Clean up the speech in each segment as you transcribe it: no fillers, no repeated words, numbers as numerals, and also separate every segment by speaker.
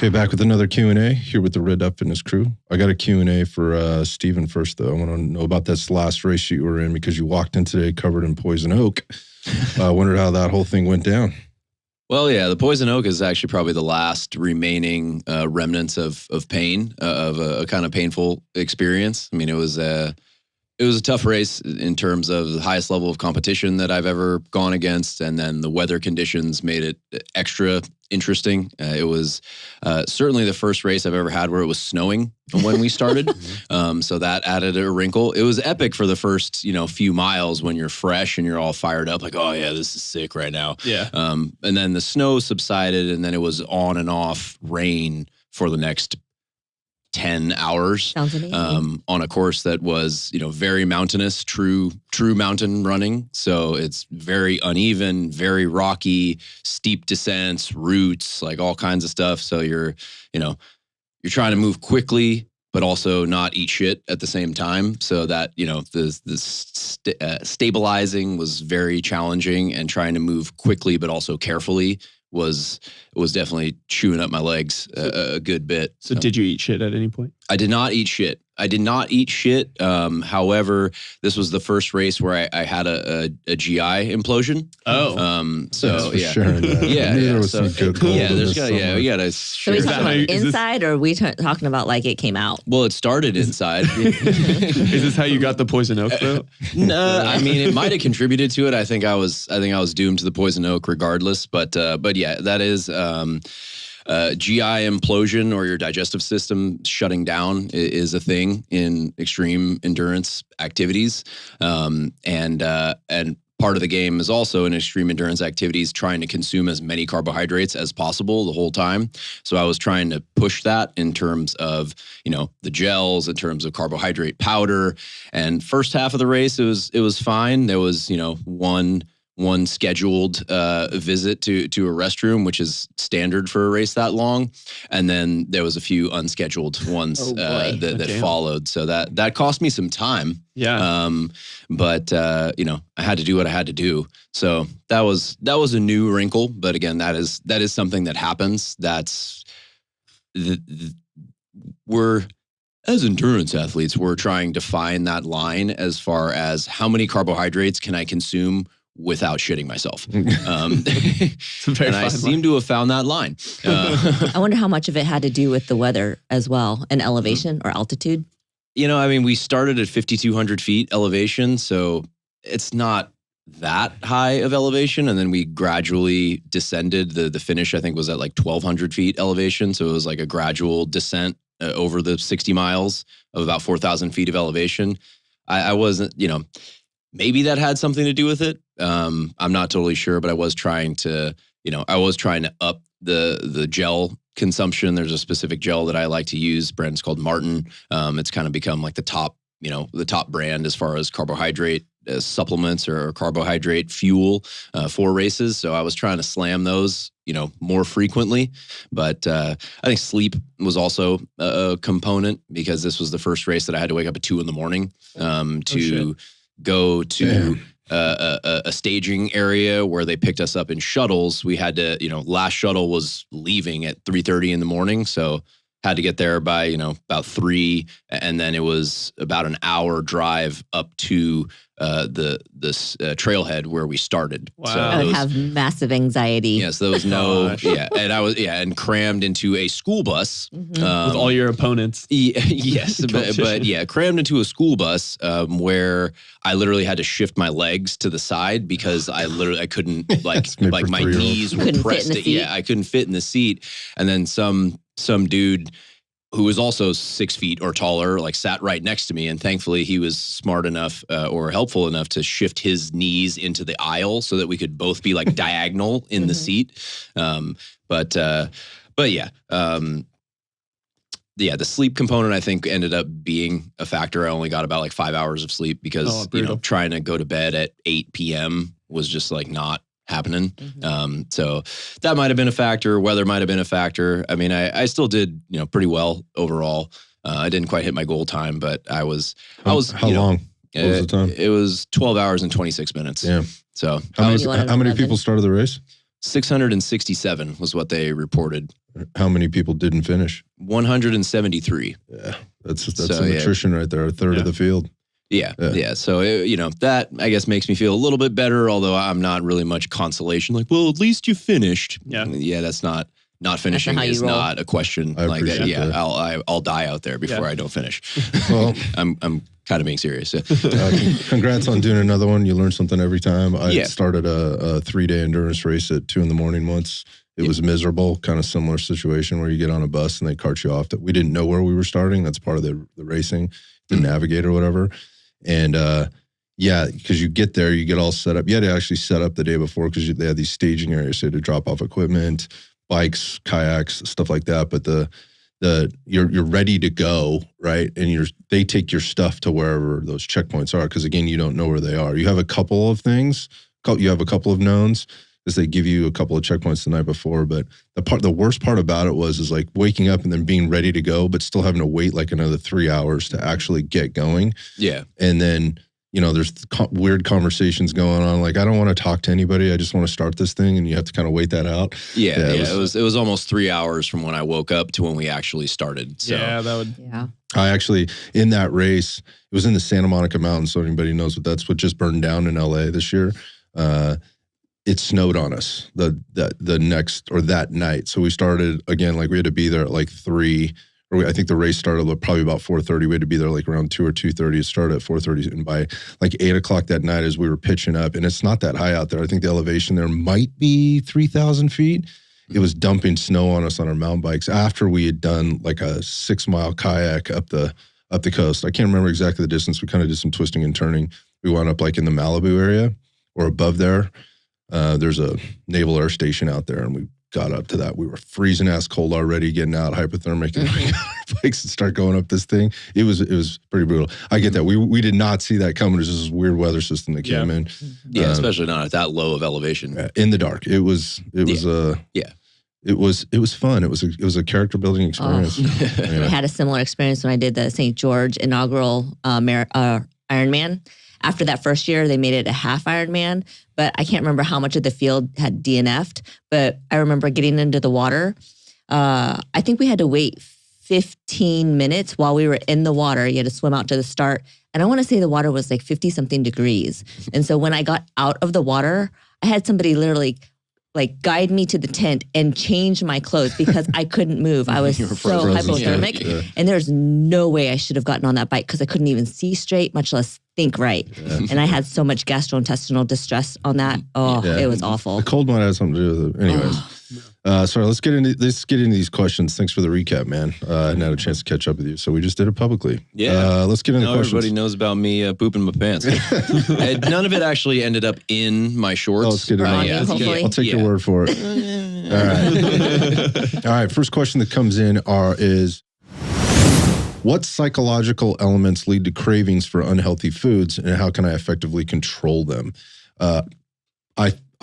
Speaker 1: Okay, back with another Q&A here with the Red Dot Fitness crew. I got a Q&A for Steven first, though. I want to know about this last race you were in because you walked in today covered in poison oak. I wondered how that whole thing went down.
Speaker 2: Well, yeah, the poison oak is actually probably the last remaining remnants of pain, of a kind of painful experience. I mean, it was a tough race in terms of the highest level of competition that I've ever gone against, and then the weather conditions made it extra interesting. It was certainly the first race I've ever had where it was snowing when we started, so that added a wrinkle. It was epic for the first few miles when you're fresh and you're all fired up, like, oh yeah, this is sick right now.
Speaker 3: Yeah.
Speaker 2: And then the snow subsided, and then it was on and off rain for the next 10 hours.
Speaker 4: Sounds amazing.
Speaker 2: On a course that was, very mountainous, true mountain running. So it's very uneven, very rocky, steep descents, roots, like all kinds of stuff. So you're trying to move quickly, but also not eat shit at the same time. So that, stabilizing was very challenging, and trying to move quickly, but also carefully was definitely chewing up my legs a good bit.
Speaker 3: So did you eat shit at any point?
Speaker 2: I did not eat shit. However, this was the first race where I had a GI implosion.
Speaker 3: Oh.
Speaker 2: So yeah.
Speaker 1: Sharing that.
Speaker 2: Yeah.
Speaker 1: So,
Speaker 2: we gotta
Speaker 4: So
Speaker 2: share
Speaker 4: we talking
Speaker 2: that.
Speaker 4: about inside, or are we talking about like it came out?
Speaker 2: Well, it started inside.
Speaker 3: Is this how you got the poison oak though?
Speaker 2: No, I mean, it might have contributed to it. I think I was doomed to the poison oak regardless. But yeah, that is GI implosion, or your digestive system shutting down, is a thing in extreme endurance activities. And part of the game is also in extreme endurance activities trying to consume as many carbohydrates as possible the whole time. So I was trying to push that in terms of, the gels, in terms of carbohydrate powder. And first half of the race, it was fine. There was, one scheduled visit to a restroom, which is standard for a race that long. And then there was a few unscheduled ones that followed. So that cost me some time.
Speaker 3: Yeah.
Speaker 2: But I had to do what I had to do. So that was a new wrinkle. But again, that is something that happens. That's we're, as endurance athletes, we're trying to find that line as far as how many carbohydrates can I consume without shitting myself. And I seem to have found that line.
Speaker 4: I wonder how much of it had to do with the weather as well, and elevation or altitude.
Speaker 2: We started at 5,200 feet elevation, so it's not that high of elevation. And then we gradually descended. The finish, I think, was at like 1,200 feet elevation. So it was like a gradual descent over the 60 miles of about 4,000 feet of elevation. I wasn't, maybe that had something to do with it. I'm not totally sure, but I was trying to up the gel consumption. There's a specific gel that I like to use. Brand's called Martin. It's kind of become like the top brand as far as carbohydrate supplements or carbohydrate fuel for races. So I was trying to slam those, more frequently. But I think sleep was also a component, because this was the first race that I had to wake up at 2 a.m. to go to a staging area where they picked us up in shuttles. We had to, last shuttle was leaving at 3:30 in the morning. So had to get there by, about 3. And then it was about an hour drive up to this trailhead where we started.
Speaker 3: Wow.
Speaker 4: I would have massive anxiety.
Speaker 2: Yes, there was and I was, and crammed into a school bus.
Speaker 4: Mm-hmm.
Speaker 3: With all your opponents.
Speaker 2: Yes, but crammed into a school bus where I literally had to shift my legs to the side because I couldn't, like my knees were pressed. I couldn't fit in the seat. And then some dude who was also 6 feet or taller, like, sat right next to me. And thankfully he was smart enough or helpful enough to shift his knees into the aisle so that we could both be like diagonal in the seat. But yeah. The sleep component, I think, ended up being a factor. I only got about like 5 hours of sleep because, trying to go to bed at 8 p.m. was just like not happening. So that might have been a factor. Weather might have been a factor. I mean, I still did, pretty well overall. I didn't quite hit my goal time, but I was.
Speaker 1: How long? What was the time?
Speaker 2: It was 12 hours and 26 minutes.
Speaker 1: Yeah.
Speaker 2: So
Speaker 1: how many people started the race?
Speaker 2: 667 was what they reported.
Speaker 1: How many people didn't finish?
Speaker 2: 173.
Speaker 1: Yeah, that's
Speaker 2: So,
Speaker 1: some attrition right there, a third of the field.
Speaker 2: Yeah. So, that, I guess, makes me feel a little bit better, although I'm not really much consolation. Like, well, at least you finished. Yeah, that's not finishing
Speaker 4: how you
Speaker 2: is
Speaker 4: roll.
Speaker 2: not a question
Speaker 1: I
Speaker 2: like that.
Speaker 1: appreciate
Speaker 2: Yeah,
Speaker 1: that.
Speaker 2: I'll die out there before I don't finish.
Speaker 1: Well,
Speaker 2: I'm kind of being serious.
Speaker 1: congrats on doing another one. You learn something every time. I
Speaker 2: Yeah.
Speaker 1: started a 3-day endurance race at 2 a.m. once. It was miserable, kind of similar situation where you get on a bus and they cart you off. We didn't know where we were starting. That's part of the racing, to navigate or whatever. And because you get there, you get all set up. You had to actually set up the day before because they had these staging areas. So you had to drop off equipment, bikes, kayaks, stuff like that. But you're ready to go, right? And they take your stuff to wherever those checkpoints are. Because again, you don't know where they are. You have a couple of things. You have a couple of knowns. Is they give you a couple of checkpoints the night before, but the worst part about it is like waking up and then being ready to go, but still having to wait like another 3 hours to actually get going.
Speaker 2: Yeah.
Speaker 1: And then, there's weird conversations going on. Like, I don't want to talk to anybody. I just want to start this thing. And you have to kind of wait that out.
Speaker 2: Yeah. It was almost 3 hours from when I woke up to when we actually started. So.
Speaker 3: Yeah, that would.
Speaker 4: Yeah.
Speaker 1: I actually, in that race, it was in the Santa Monica Mountains. So anybody knows what just burned down in LA this year. It snowed on us that night. So we started again, like we had to be there at like 3, or I think the race started probably about 4:30. We had to be there like around 2 or 2:30. It started at 4:30. And by like 8 o'clock that night, as we were pitching up, and it's not that high out there. I think the elevation there might be 3,000 feet. It was dumping snow on us on our mountain bikes after we had done like a 6-mile kayak up the coast. I can't remember exactly the distance. We kind of did some twisting and turning. We wound up like in the Malibu area or above there. There's a naval air station out there, and we got up to that. We were freezing ass cold already, getting out hypothermic, and we got our bikes and start going up this thing. It was pretty brutal. I get that. We did not see that coming. It was just this weird weather system that came in.
Speaker 2: Yeah, especially not at that low of elevation.
Speaker 1: In the dark. It was fun. It was a character building experience.
Speaker 4: I had a similar experience when I did the St. George inaugural Ironman. After that first year, they made it a half Ironman, but I can't remember how much of the field had DNF'd. But I remember getting into the water. I think we had to wait 15 minutes while we were in the water. You had to swim out to the start. And I want to say the water was like 50-something degrees. And so when I got out of the water, I had somebody literally like guide me to the tent and change my clothes because I couldn't move. I was so hypothermic. Yeah. And there's no way I should have gotten on that bike because I couldn't even see straight, much less think right. Yeah. And I had so much gastrointestinal distress on that. It was awful.
Speaker 1: The cold might have something to do with it. Anyways. Sorry, let's get into these questions. Thanks for the recap, man. I hadn't had a chance to catch up with you, so we just did it publicly.
Speaker 2: Yeah.
Speaker 1: Let's get into the questions.
Speaker 2: Everybody knows about me pooping my pants. None of it actually ended up in my shorts.
Speaker 1: Let's get into it. I'll take your word for it. All right. All right. First question that comes in is, what psychological elements lead to cravings for unhealthy foods, and how can I effectively control them?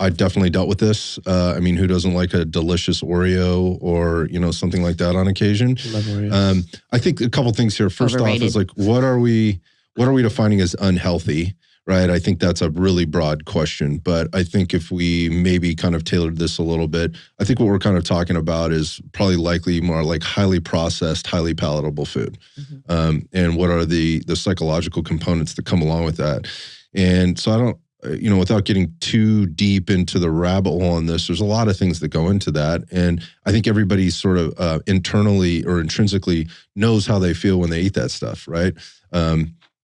Speaker 1: I definitely dealt with this. I mean, who doesn't like a delicious Oreo or, something like that on occasion?
Speaker 3: Love Oreos.
Speaker 1: I think a couple things here. First
Speaker 4: Overrated.
Speaker 1: off is like, what are we defining as unhealthy, right? I think that's a really broad question, but I think if we maybe kind of tailored this a little bit, I think what we're kind of talking about is probably likely more like highly processed, highly palatable food. Mm-hmm. And what are the psychological components that come along with that? And so I don't, without getting too deep into the rabbit hole on this, there's a lot of things that go into that. And I think everybody sort of internally or intrinsically knows how they feel when they eat that stuff, right?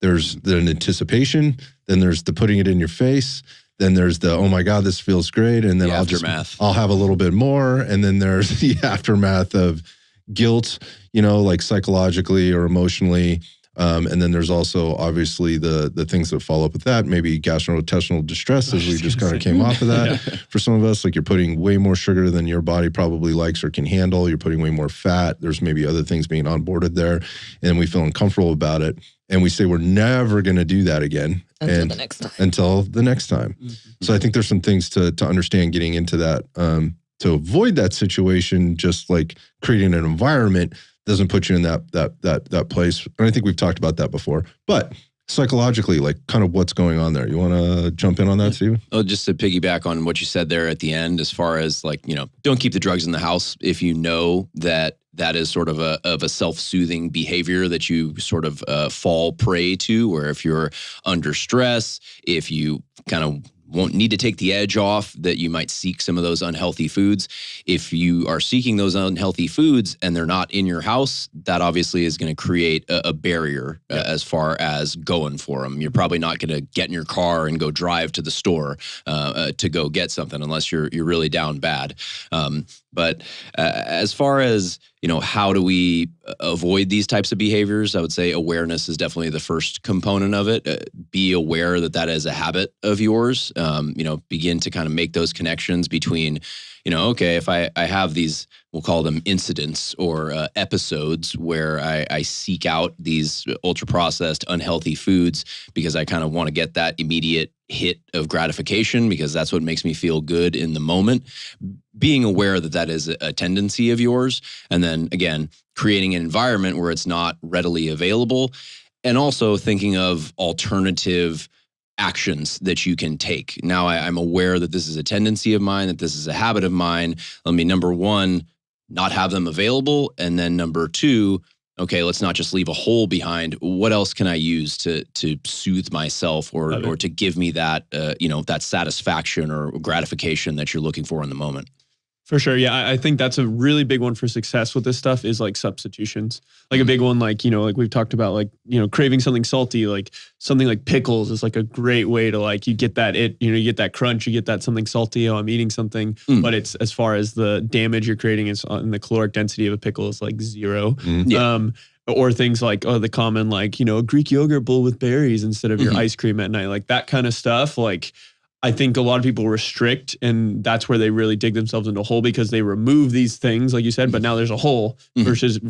Speaker 1: There's the anticipation, then there's the putting it in your face, then there's the, oh my God, this feels great. And then I'll have a little bit more. And then there's the aftermath of guilt, like psychologically or emotionally. And then there's also obviously the things that follow up with that, maybe gastrointestinal distress, as we just kind of came off of that. For some of us, like you're putting way more sugar than your body probably likes or can handle. You're putting way more fat. There's maybe other things being onboarded there, and we feel uncomfortable about it. And we say we're never going to do that again
Speaker 4: until the next time.
Speaker 1: Mm-hmm. So I think there's some things to understand getting into that to avoid that situation, just like creating an environment doesn't put you in that place. And I think we've talked about that before. But psychologically, like kind of what's going on there. You want to jump in on that, Steven?
Speaker 2: Oh, just to piggyback on what you said there at the end, as far as like, don't keep the drugs in the house if you know that is sort of a self-soothing behavior that you sort of fall prey to, where if you're under stress, if you kind of won't need to take the edge off, that you might seek some of those unhealthy foods. If you are seeking those unhealthy foods and they're not in your house, that obviously is going to create a barrier as far as going for them. You're probably not going to get in your car and go drive to the store to go get something unless you're really down bad. But as far as, how do we avoid these types of behaviors? I would say awareness is definitely the first component of it. Be aware that is a habit of yours. Begin to kind of make those connections between, okay, if I have these, we'll call them incidents or episodes where I seek out these ultra-processed, unhealthy foods because I kind of want to get that immediate hit of gratification because that's what makes me feel good in the moment. Being aware that is a tendency of yours. And then again, creating an environment where it's not readily available. And also thinking of alternative actions that you can take. Now I'm aware that this is a tendency of mine, that this is a habit of mine. Let me, number one, not have them available. And then number two, okay, let's not just leave a hole behind. What else can I use to soothe myself or to give me that, that satisfaction or gratification that you're looking for in the moment?
Speaker 3: For sure. Yeah. I think that's a really big one for success with this stuff is like substitutions. Like a big one, like, like we've talked about, like, craving something salty, like something like pickles is like a great way to like, you get that, you get that crunch, you get that something salty. Oh, I'm eating something, but it's as far as the damage you're creating is on the caloric density of a pickle is like zero. Yeah. Or things like, the common, like, a Greek yogurt bowl with berries instead of your ice cream at night, like that kind of stuff. Like, I think a lot of people restrict, and that's where they really dig themselves into a hole because they remove these things, like you said, but now there's a hole versus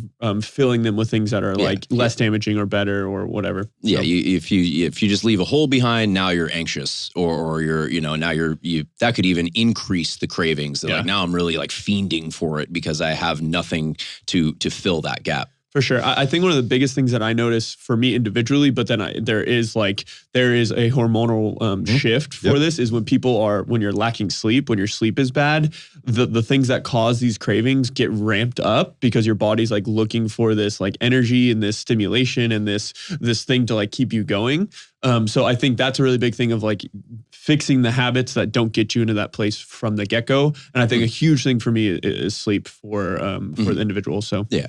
Speaker 3: filling them with things that are like less damaging or better or whatever.
Speaker 2: Yeah, so. If you just leave a hole behind, now you're anxious or you're, now you that could even increase the cravings. Like now I'm really like fiending for it because I have nothing to fill that gap.
Speaker 3: For sure. I think one of the biggest things that I notice for me individually, but then there is a hormonal shift for this is when you're lacking sleep, when your sleep is bad, the things that cause these cravings get ramped up because your body's like looking for this like energy and this stimulation and this thing to like keep you going. So I think that's a really big thing of like fixing the habits that don't get you into that place from the get-go. And I think a huge thing for me is sleep for the individual. So
Speaker 1: yeah.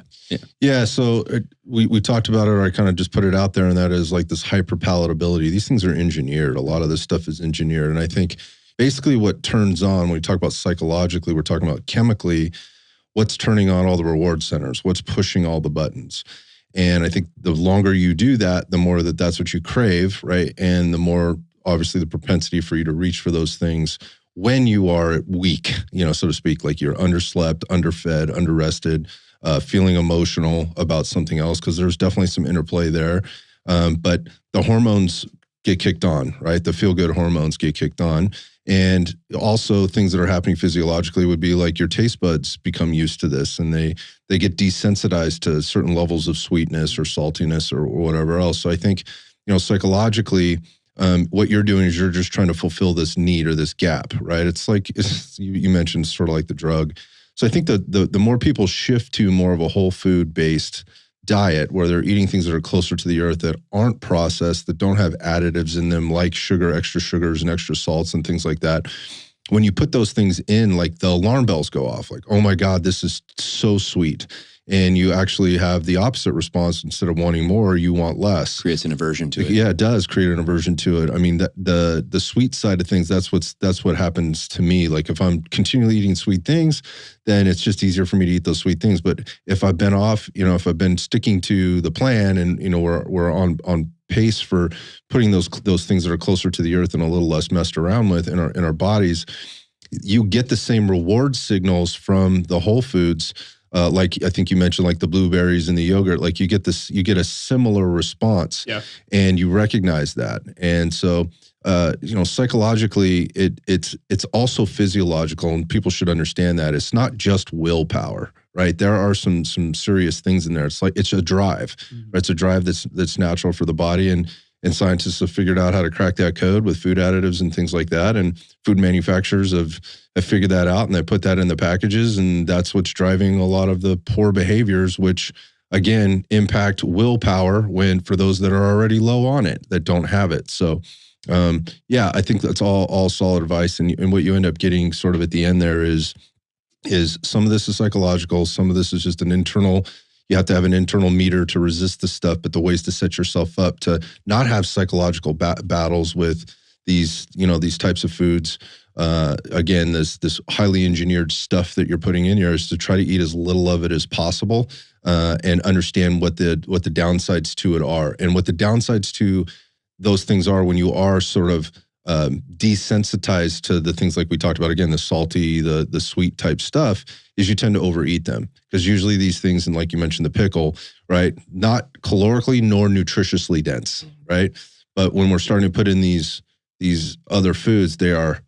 Speaker 1: So we talked about it, or I kind of just put it out there, and that is like this hyperpalatability. These things are engineered. A lot of this stuff is engineered. And I think basically what turns on, when we talk about psychologically, we're talking about chemically, what's turning on all the reward centers, what's pushing all the buttons. And I think the longer you do that, the more that's what you crave, right? And the more, obviously, the propensity for you to reach for those things when you are weak, so to speak, like you're underslept, underfed, underrested, feeling emotional about something else, because there's definitely some interplay there. But the hormones get kicked on, right? The feel-good hormones get kicked on. And also things that are happening physiologically would be like your taste buds become used to this, and they get desensitized to certain levels of sweetness or saltiness or whatever else. So I think, psychologically, what you're doing is you're just trying to fulfill this need or this gap, right? It's like you mentioned, sort of like the drug. So I think the more people shift to more of a whole food based diet where they're eating things that are closer to the earth, that aren't processed, that don't have additives in them like sugar, extra sugars and extra salts and things like that. When you put those things in, like the alarm bells go off, like, oh my God, this is so sweet. And you actually have the opposite response. Instead of wanting more, you want less.
Speaker 2: Creates an aversion to it.
Speaker 1: Yeah, it does create an aversion to it. I mean, the sweet side of things, that's what happens to me. Like if I'm continually eating sweet things, then it's just easier for me to eat those sweet things. But if I've been off, if I've been sticking to the plan and, we're on pace for putting those things that are closer to the earth and a little less messed around with in our bodies, you get the same reward signals from the whole foods. Like I think you mentioned, like the blueberries and the yogurt, like you get a similar response, and you recognize that. And so, psychologically, it's also physiological, and people should understand that it's not just willpower, right? There are some serious things in there. It's like it's a drive, right? It's a drive that's natural for the body, and and scientists have figured out how to crack that code with food additives and things like that. And food manufacturers have figured that out, and they put that in the packages, and that's what's driving a lot of the poor behaviors, which again impact willpower when for those that are already low on it, that don't have it. So yeah, I think that's all solid advice. And what you end up getting sort of at the end there is some of this is psychological, some of this is just an internal. You have to have an internal meter to resist the stuff, but the ways to set yourself up to not have psychological battles with these, these types of foods. Again, this highly engineered stuff that you're putting in here is to try to eat as little of it as possible, and understand what the downsides to it are, and what the downsides to those things are when you are sort of desensitized to the things like we talked about, again, the salty, the sweet type stuff, is you tend to overeat them. Because usually these things, and like you mentioned, the pickle, right, not calorically nor nutritiously dense, right? But when we're starting to put in these other foods, they are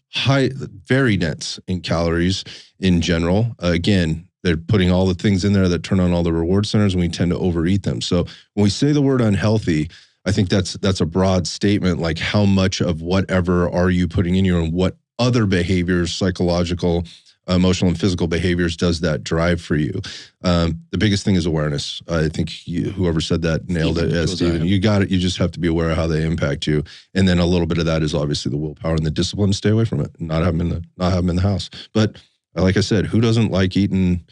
Speaker 1: very dense in calories in general. Again, they're putting all the things in there that turn on all the reward centers, and we tend to overeat them. So when we say the word unhealthy, I think that's a broad statement, like how much of whatever are you putting in you, and what other behaviors, psychological, emotional, and physical behaviors does that drive for you? The biggest thing is awareness. I think whoever said that nailed it, Stephen. You got it. You just have to be aware of how they impact you. And then a little bit of that is obviously the willpower and the discipline to stay away from it, not have them in the house. But like I said, who doesn't like eating,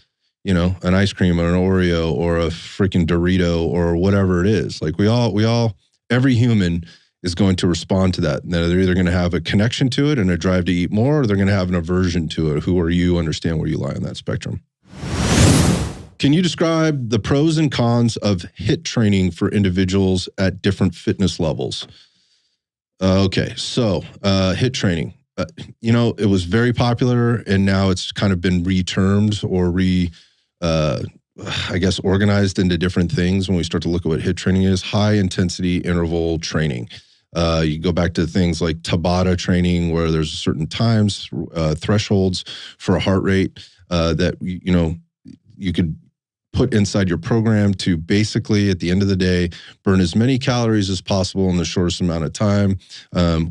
Speaker 1: an ice cream or an Oreo or a freaking Dorito or whatever it is? Like we all, every human is going to respond to that. And they're either going to have a connection to it and a drive to eat more, or they're going to have an aversion to it. Who are you? Understand where you lie on that spectrum. Can you describe the pros and cons of HIIT training for individuals at different fitness levels? Okay, so HIIT training. It was very popular, and now it's kind of been retermed or organized into different things when we start to look at what HIIT training is. High intensity interval training. You go back to things like Tabata training, where there's certain times, thresholds for a heart rate that you could put inside your program to basically, at the end of the day, burn as many calories as possible in the shortest amount of time,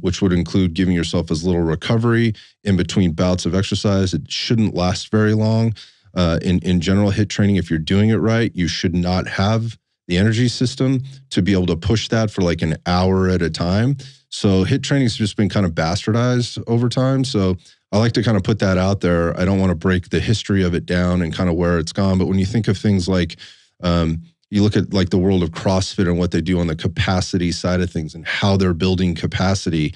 Speaker 1: which would include giving yourself as little recovery in between bouts of exercise. It shouldn't last very long. In general, HIIT training, if you're doing it right, you should not have the energy system to be able to push that for like an hour at a time. So HIIT training has just been kind of bastardized over time. So I like to kind of put that out there. I don't want to break the history of it down and kind of where it's gone. But when you think of things like, you look at like the world of CrossFit and what they do on the capacity side of things and how they're building capacity,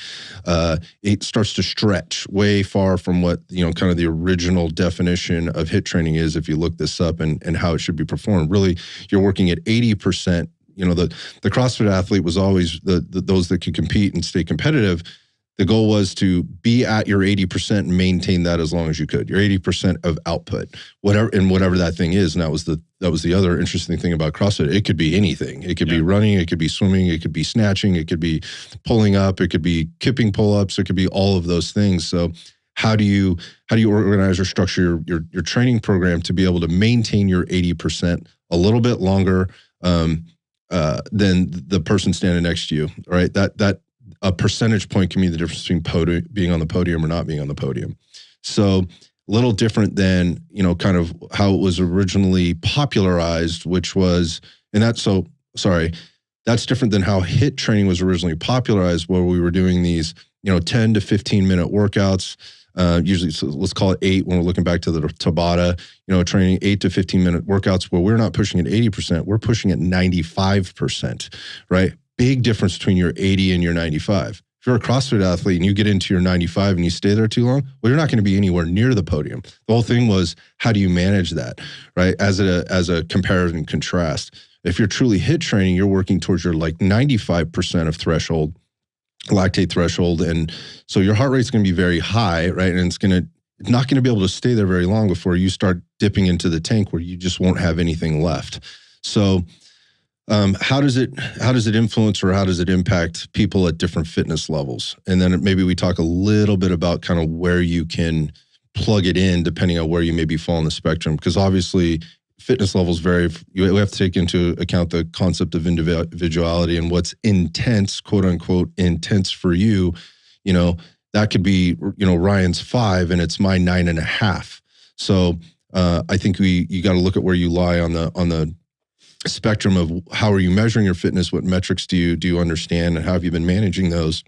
Speaker 1: it starts to stretch way far from what, kind of the original definition of HIIT training is, if you look this up, and how it should be performed. Really, you're working at 80%. The CrossFit athlete was always those that could compete and stay competitive. The goal was to be at your 80% and maintain that as long as you could. Your 80% of output, whatever that thing is. And that was the other interesting thing about CrossFit. It could be anything. It could be running, it could be swimming, it could be snatching, it could be pulling up, it could be kipping pull-ups, it could be all of those things. So how do you organize or structure your training program to be able to maintain your 80% a little bit longer than the person standing next to you, right? That a percentage point can be the difference between being on the podium or not being on the podium. So a little different than, kind of how it was originally popularized, which was, that's different than how HIIT training was originally popularized, where we were doing these, 10 to 15 minute workouts. Usually, so let's call it 8 when we're looking back to the Tabata, training 8 to 15 minute workouts where we're not pushing at 80%, we're pushing at 95%, right? Big difference between your 80 and your 95. If you're a CrossFit athlete and you get into your 95 and you stay there too long, well, you're not going to be anywhere near the podium. The whole thing was, how do you manage that, right? As a comparison and contrast. If you're truly HIIT training, you're working towards your like 95% of threshold, lactate threshold. And so your heart rate's going to be very high, right? And it's not going to be able to stay there very long before you start dipping into the tank where you just won't have anything left. So how does it influence, or how does it impact people at different fitness levels? And then maybe we talk a little bit about kind of where you can plug it in depending on where you maybe fall on the spectrum. Because obviously fitness levels vary. We have to take into account the concept of individuality and what's intense, quote unquote, intense for you. You know, that could be, you know, Ryan's 5 and it's my 9.5. So I think you got to look at where you lie on the spectrum of how are you measuring your fitness? What metrics do you understand, and how have you been managing those?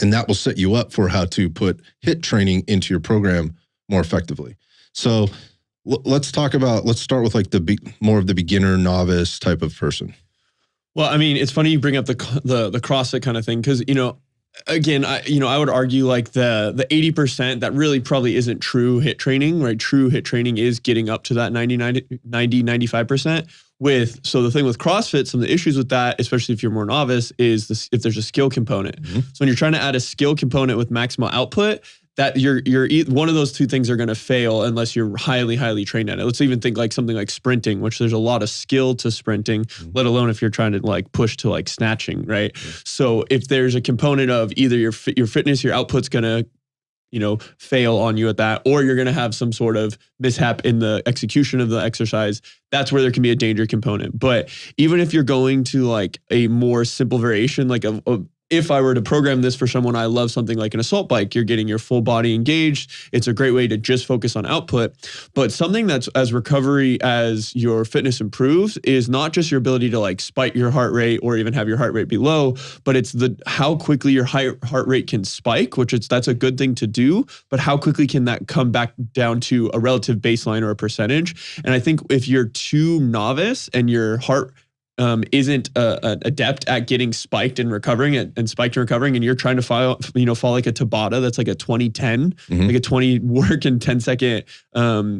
Speaker 1: And that will set you up for how to put HIIT training into your program more effectively. So let's start with like more of the beginner, novice type of person.
Speaker 3: Well, I mean, it's funny you bring up the CrossFit kind of thing, because, you know, again, I would argue like the 80% that really probably isn't true HIIT training, right? True HIIT training is getting up to that 95%. So the thing with CrossFit, some of the issues with that, especially if you're more novice, is if there's a skill component. Mm-hmm. So when you're trying to add a skill component with maximal output, that you're one of those two things are going to fail unless you're highly, highly trained at it. Let's even think like something like sprinting, which there's a lot of skill to sprinting, let alone if you're trying to like push to like snatching, right? So if there's a component of either your fitness, your output's going to, you know, fail on you at that, or you're going to have some sort of mishap in the execution of the exercise, that's where there can be a danger component. But even if you're going to like a more simple variation, like if I were to program this for someone, I love something like an assault bike, you're getting your full body engaged. It's a great way to just focus on output. But something that's as recovery as your fitness improves is not just your ability to like spike your heart rate or even have your heart rate be low, but it's how quickly your heart rate can spike, that's a good thing to do, but how quickly can that come back down to a relative baseline or a percentage? And I think if you're too novice and your heart isn't adept at getting spiked and recovering and you're trying to fall like a Tabata that's like a 20-10, like a 20 work and 10-second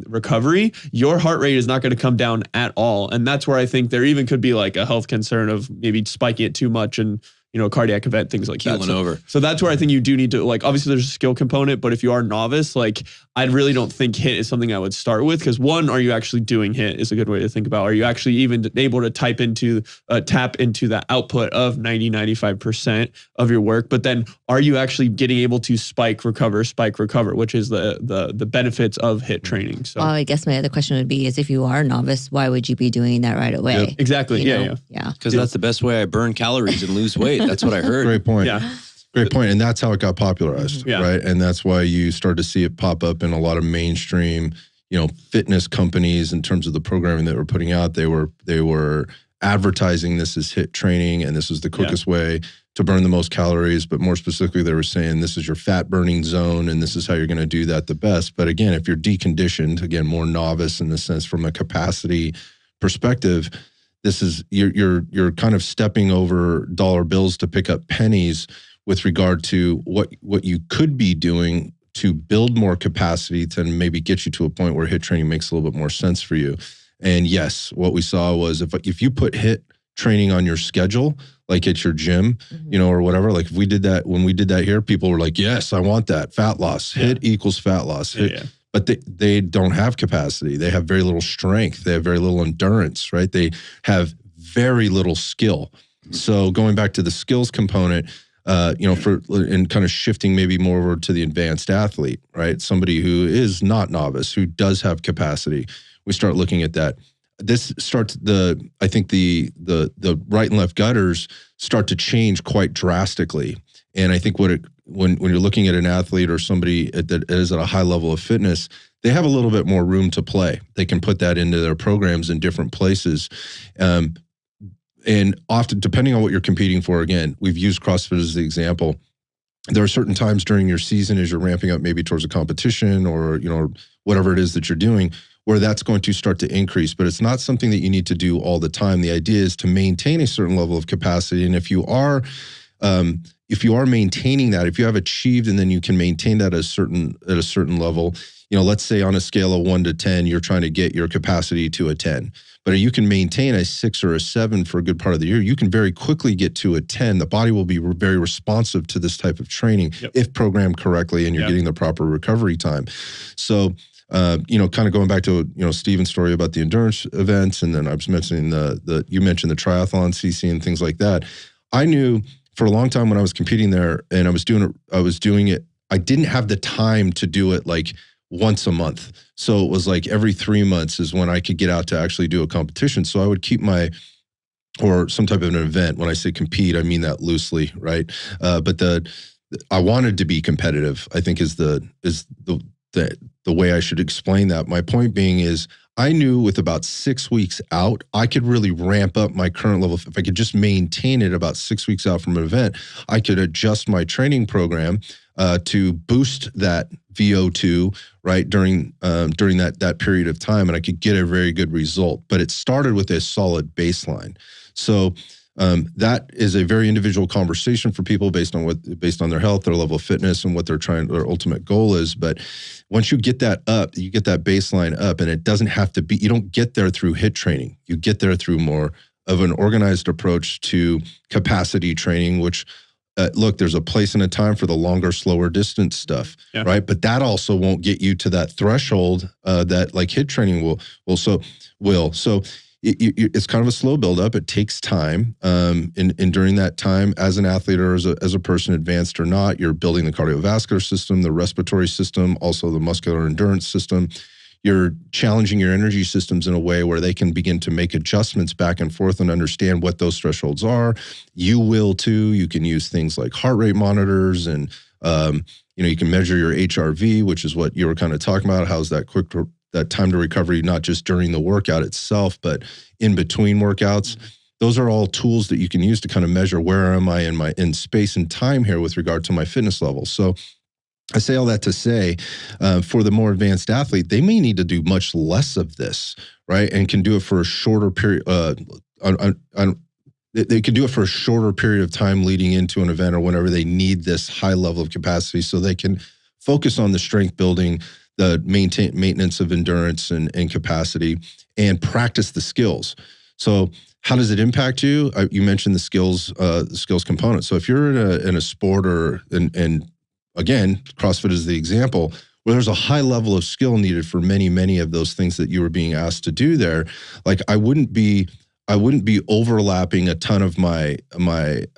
Speaker 3: recovery, your heart rate is not going to come down at all. And that's where I think there even could be like a health concern of maybe spiking it too much and, you know, a cardiac event, things like that. So that's where I think you do need to, like, obviously there's a skill component, but if you are novice, like, I really don't think HIIT is something I would start with, because one, are you actually doing HIIT is a good way to think about. Are you actually even able to tap into that output of 90-95% of your work? But then are you actually getting able to spike, recover, which is the benefits of HIIT training. So,
Speaker 4: well, I guess my other question would be is if you are a novice, why would you be doing that right away?
Speaker 3: Yeah, exactly. Yeah.
Speaker 2: Because that's the best way I burn calories and lose weight. That's what I heard.
Speaker 1: Great point.
Speaker 3: Yeah.
Speaker 1: Great point. And that's how it got popularized, right? And that's why you start to see it pop up in a lot of mainstream, you know, fitness companies in terms of the programming that we're putting out. They were advertising this as HIIT training, and this is the quickest way to burn the most calories. But more specifically, they were saying this is your fat burning zone, and this is how you're going to do that the best. But again, if you're deconditioned, again, more novice in the sense from a capacity perspective, this is you're kind of stepping over dollar bills to pick up pennies with regard to what you could be doing to build more capacity to maybe get you to a point where HIIT training makes a little bit more sense for you. And yes, what we saw was if you put HIIT training on your schedule, like at your gym, you know, or whatever, like if we did that, when we did that here, people were like, yes, I want that. Fat loss, HIIT equals fat loss. But they don't have capacity. They have very little strength. They have very little endurance, right? They have very little skill. So going back to the skills component, and kind of shifting maybe more over to the advanced athlete, right? Somebody who is not novice, who does have capacity. We start looking at that. This starts I think the right and left gutters start to change quite drastically. And I think when you're looking at an athlete or somebody that is at a high level of fitness, they have a little bit more room to play. They can put that into their programs in different places. And often, depending on what you're competing for, again, we've used CrossFit as the example. There are certain times during your season as you're ramping up maybe towards a competition or, you know, whatever it is that you're doing, where that's going to start to increase. But it's not something that you need to do all the time. The idea is to maintain a certain level of capacity. And if you are maintaining that, if you have achieved and then you can maintain that at a certain level, you know, let's say on a scale of 1 to 10, you're trying to get your capacity to a 10. But you can maintain a 6 or a 7 for a good part of the year. You can very quickly get to a 10. The body will be very responsive to this type of training if programmed correctly and you're getting the proper recovery time. So, kind of going back to, Steven's story about the endurance events, and then I was mentioning you mentioned the triathlon, CeCe, and things like that. I knew for a long time when I was competing there and I was doing it, I didn't have the time to do it like once a month. So it was like every 3 months is when I could get out to actually do a competition. So I would keep or some type of an event. When I say compete, I mean that loosely, right? But I wanted to be competitive, I think is the way I should explain that. My point being is I knew with about 6 weeks out, I could really ramp up my current level. If I could just maintain it about 6 weeks out from an event, I could adjust my training program to boost that VO2, right, during that period of time, and I could get a very good result. But it started with a solid baseline. So that is a very individual conversation for people based on their health, their level of fitness, and what their ultimate goal is. But once you get that up, you get that baseline up, and it doesn't have to be. You don't get there through HIIT training. You get there through more of an organized approach to capacity training, which. Look, there's a place and a time for the longer, slower distance stuff, right? But that also won't get you to that threshold that like HIIT training will. So it's kind of a slow build up. It takes time. And during that time, as an athlete or as a person, advanced or not, you're building the cardiovascular system, the respiratory system, also the muscular endurance system. You're challenging your energy systems in a way where they can begin to make adjustments back and forth and understand what those thresholds are. You will too. You can use things like heart rate monitors, and you can measure your HRV, which is what you were kind of talking about. How's that that time to recovery, not just during the workout itself, but in between workouts. Those are all tools that you can use to kind of measure where am I in space and time here with regard to my fitness level. So I say all that to say, for the more advanced athlete, they may need to do much less of this, right? And can do it for a shorter period. They can do it for a shorter period of time leading into an event or whenever they need this high level of capacity, so they can focus on the strength building, the maintenance of endurance and capacity, and practice the skills. So how does it impact you? You mentioned the skills component. So if you're in a sport and again, CrossFit is the example, where there's a high level of skill needed for many, many of those things that you were being asked to do there. Like I wouldn't be overlapping a ton of my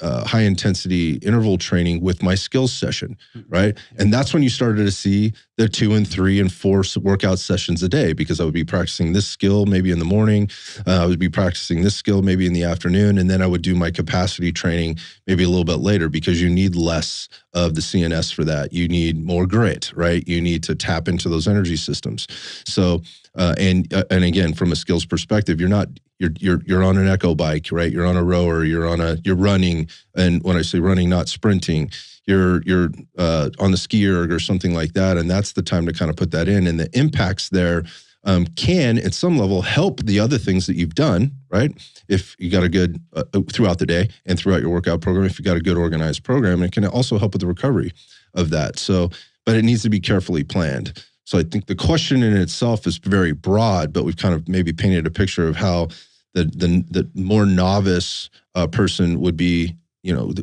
Speaker 1: high intensity interval training with my skills session, right? And that's when you started to see the 2 and 3 and 4 workout sessions a day, because I would be practicing this skill maybe in the morning, I would be practicing this skill maybe in the afternoon, and then I would do my capacity training maybe a little bit later, because you need less of the CNS for that. You need more grit, right? You need to tap into those energy systems. So, and again, from a skills perspective, you're on an echo bike, right? You're on a rower, you're running. And when I say running, not sprinting, you're on the ski erg or something like that. And that's the time to kind of put that in. And the impacts there can, at some level, help the other things that you've done, right? If you got a good, throughout the day and throughout your workout program, if you got a good organized program, it can also help with the recovery of that. So, but it needs to be carefully planned. So I think the question in itself is very broad, but we've kind of maybe painted a picture of how the more novice person would be,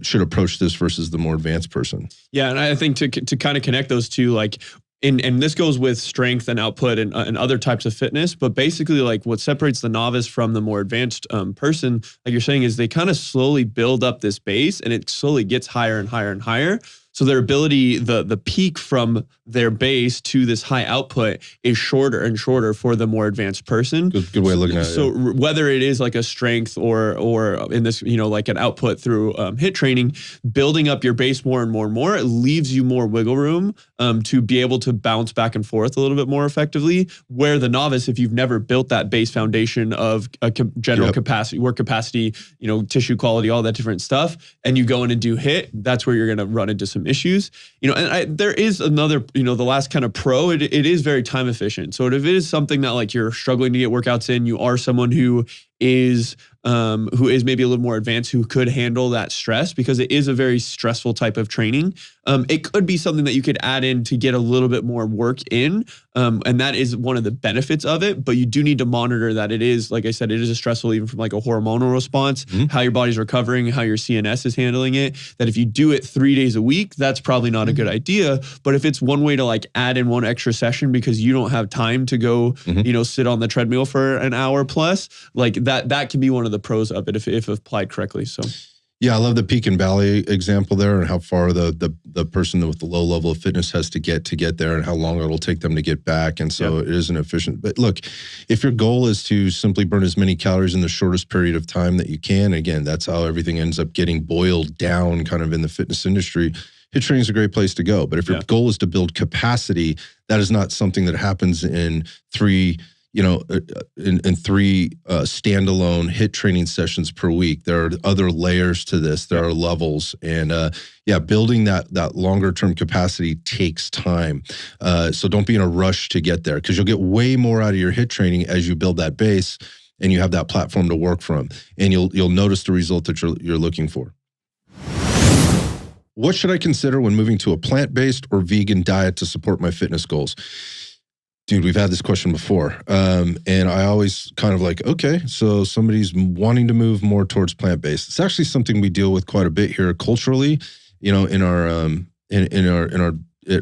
Speaker 1: should approach this versus the more advanced person. Yeah,
Speaker 3: and I think to kind of connect those two, like, and this goes with strength and output and other types of fitness, but basically, like, what separates the novice from the more advanced person, like you're saying, is they kind of slowly build up this base, and it slowly gets higher and higher and higher. So their ability, the peak from their base to this high output is shorter and shorter for the more advanced person.
Speaker 1: Good way of looking at it.
Speaker 3: So whether it is like a strength or in this, like an output through HIIT training, building up your base more and more and more, it leaves you more wiggle room to be able to bounce back and forth a little bit more effectively. Where the novice, if you've never built that base foundation of a general capacity, work capacity, tissue quality, all that different stuff, and you go in and do HIIT, that's where you're going to run into some issues, and there is another, the last kind of pro, it is very time efficient. So if it is something that like you're struggling to get workouts in, you are someone who is maybe a little more advanced, who could handle that stress, because it is a very stressful type of training. It could be something that you could add in to get a little bit more work in. And that is one of the benefits of it, but you do need to monitor that it is, like I said, it is a stressful, even from like a hormonal response, how your body's recovering, how your CNS is handling it, that if you do it 3 days a week, that's probably not a good idea. But if it's one way to like add in one extra session because you don't have time to go, sit on the treadmill for an hour plus, like that can be one of the pros of it if applied correctly. So.
Speaker 1: Yeah, I love the peak and valley example there, and how far the person with the low level of fitness has to get there, and how long it'll take them to get back. And so it isn't efficient. But look, if your goal is to simply burn as many calories in the shortest period of time that you can, again, that's how everything ends up getting boiled down kind of in the fitness industry. HIIT training is a great place to go. But if your goal is to build capacity, that is not something that happens in three standalone HIIT training sessions per week. There are other layers to this. There are levels, and building that longer term capacity takes time. So don't be in a rush to get there, because you'll get way more out of your HIIT training as you build that base and you have that platform to work from, and you'll notice the result that you're looking for. What should I consider when moving to a plant-based or vegan diet to support my fitness goals? Dude, we've had this question before. And I always kind of like, okay, so somebody's wanting to move more towards plant-based. It's actually something we deal with quite a bit here culturally, in our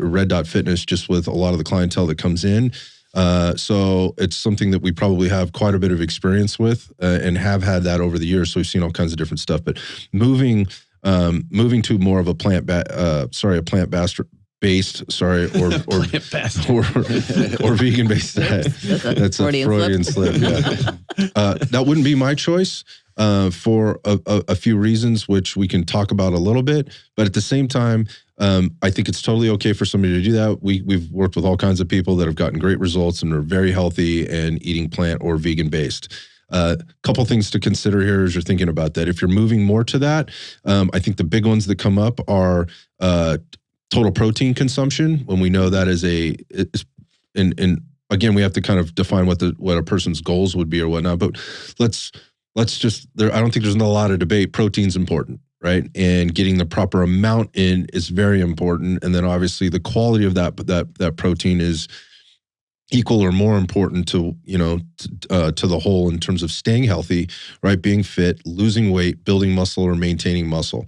Speaker 1: Red Dot Fitness, just with a lot of the clientele that comes in. So it's something that we probably have quite a bit of experience with, and have had that over the years. So we've seen all kinds of different stuff, but moving to more of a plant-based, or vegan based diet. That's a Freudian slip. Yeah. That wouldn't be my choice for a few reasons, which we can talk about a little bit. But at the same time, I think it's totally okay for somebody to do that. We've worked with all kinds of people that have gotten great results and are very healthy and eating plant or vegan based. Couple things to consider here as you're thinking about that. If you're moving more to that, I think the big ones that come up are total protein consumption, when we know that is and again, we have to kind of define what a person's goals would be or whatnot, but let's just, I don't think there's a lot of debate. Protein's important, right? And getting the proper amount in is very important. And then obviously the quality of that protein is equal or more important to the whole in terms of staying healthy, right? Being fit, losing weight, building muscle, or maintaining muscle.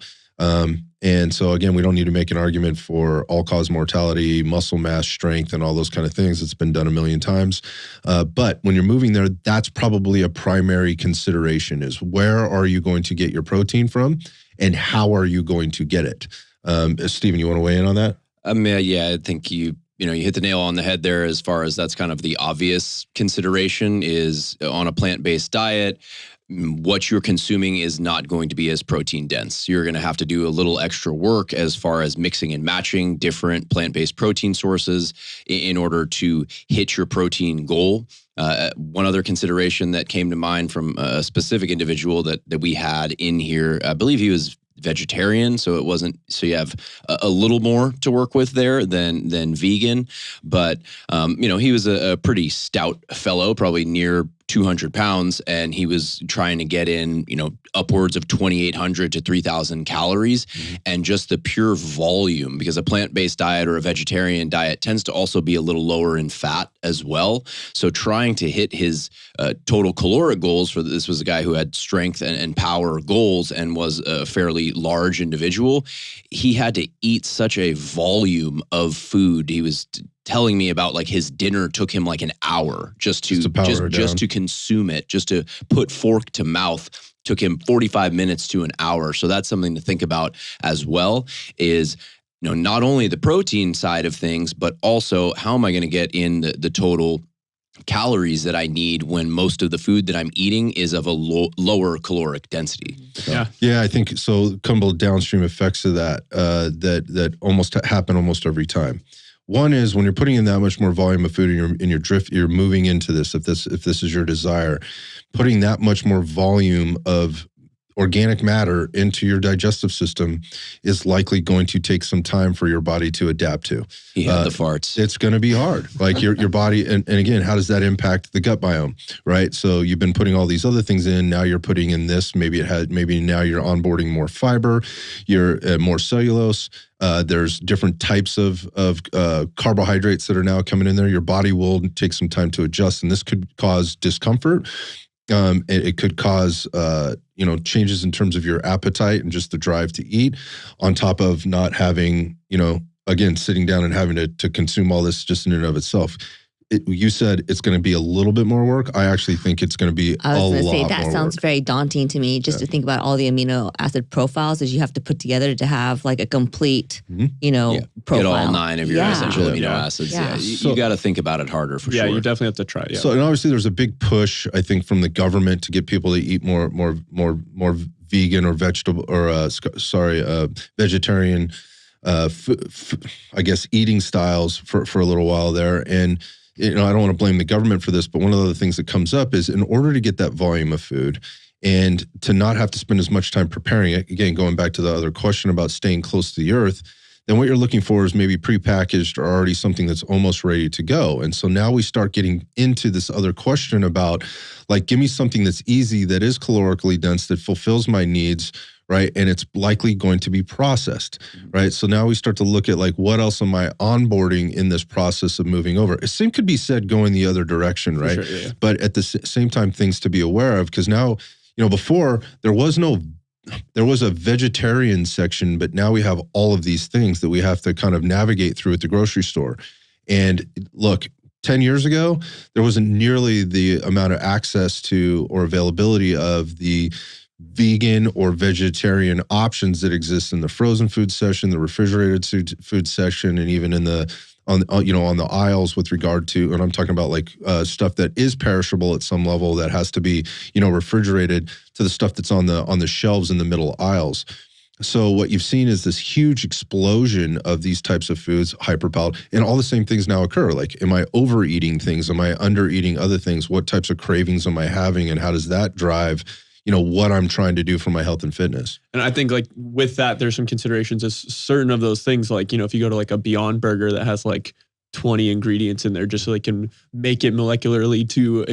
Speaker 1: And so again, we don't need to make an argument for all-cause mortality, muscle mass, strength, and all those kind of things. It's been done a million times. But when you're moving there, that's probably a primary consideration, is where are you going to get your protein from and how are you going to get it? Steven, you want to weigh in on that?
Speaker 2: I think you hit the nail on the head there, as far as that's kind of the obvious consideration is on a plant-based diet. What you're consuming is not going to be as protein dense. You're going to have to do a little extra work as far as mixing and matching different plant-based protein sources in order to hit your protein goal. One other consideration that came to mind from a specific individual that we had in here, I believe he was vegetarian, so you have a little more to work with there than vegan, but he was a pretty stout fellow, probably near 200 pounds, and he was trying to get in, upwards of 2,800 to 3,000 calories, and just the pure volume, because a plant-based diet or a vegetarian diet tends to also be a little lower in fat as well. So trying to hit his total caloric goals, this was a guy who had strength and power goals and was a fairly large individual. He had to eat such a volume of food. He was telling me about like his dinner took him like an hour just to consume it, just to put fork to mouth. Took him 45 minutes to an hour. So that's something to think about as well, is not only the protein side of things, but also how am I going to get in the total calories that I need when most of the food that I'm eating is of a lower caloric density.
Speaker 1: Yeah, I think so. Couple downstream effects of that almost happen almost every time. One is when you're putting in that much more volume of food and you're moving into this, if this is your desire, putting that much more volume of organic matter into your digestive system is likely going to take some time for your body to adapt to.
Speaker 2: He had the farts.
Speaker 1: It's going to be hard. Like your body, and again, how does that impact the gut biome, right? So you've been putting all these other things in, now you're putting in this, maybe now you're onboarding more fiber, you're more cellulose. There's different types of carbohydrates that are now coming in there. Your body will take some time to adjust, and this could cause discomfort. It could cause, changes in terms of your appetite and just the drive to eat, on top of not having, again, sitting down and having to consume all this just in and of itself. you said it's going to be a little bit more work. I actually think it's going to be
Speaker 4: I was going to say
Speaker 1: lot
Speaker 4: that
Speaker 1: more
Speaker 4: sounds
Speaker 1: work.
Speaker 4: very daunting to me. Just to think about all the amino acid profiles that you have to put together to have like a complete, profile.
Speaker 2: Get all 9 of your essential amino
Speaker 3: Yeah.
Speaker 2: acids.
Speaker 4: Yeah.
Speaker 2: Yeah, you got to think about it harder for
Speaker 3: Yeah,
Speaker 2: sure.
Speaker 3: you definitely have to try it. Yeah.
Speaker 1: So, and obviously there's a big push, I think, from the government to get people to eat more vegan or vegetable or vegetarian, I guess, eating styles for a little while there. And I don't want to blame the government for this, but one of the other things that comes up is in order to get that volume of food and to not have to spend as much time preparing it, again, going back to the other question about staying close to the earth, then what you're looking for is maybe prepackaged or already something that's almost ready to go. And so now we start getting into this other question about, like, give me something that's easy, that is calorically dense, that fulfills my needs, right? And it's likely going to be processed, right? So now we start to look at, like, what else am I onboarding in this process of moving over? The same could be said going the other direction, right?
Speaker 3: For sure, yeah.
Speaker 1: But at the same time, things to be aware of, because now, before there was a vegetarian section, but now we have all of these things that we have to kind of navigate through at the grocery store. And look, 10 years ago, there wasn't nearly the amount of access to or availability of the vegan or vegetarian options that exist in the frozen food section, the refrigerated food section, and even in the on the aisles with regard to, and I'm talking about like stuff that is perishable at some level that has to be refrigerated, to the stuff that's on the shelves in the middle aisles. So what you've seen is this huge explosion of these types of foods, hyperpalatable, and all the same things now occur. Like, am I overeating things? Am I undereating other things? What types of cravings am I having, and how does that drive what I'm trying to do for my health and fitness?
Speaker 3: And I think, like, with that, there's some considerations as certain of those things, like, if you go to like a Beyond Burger that has like 20 ingredients in there just so they can make it molecularly to,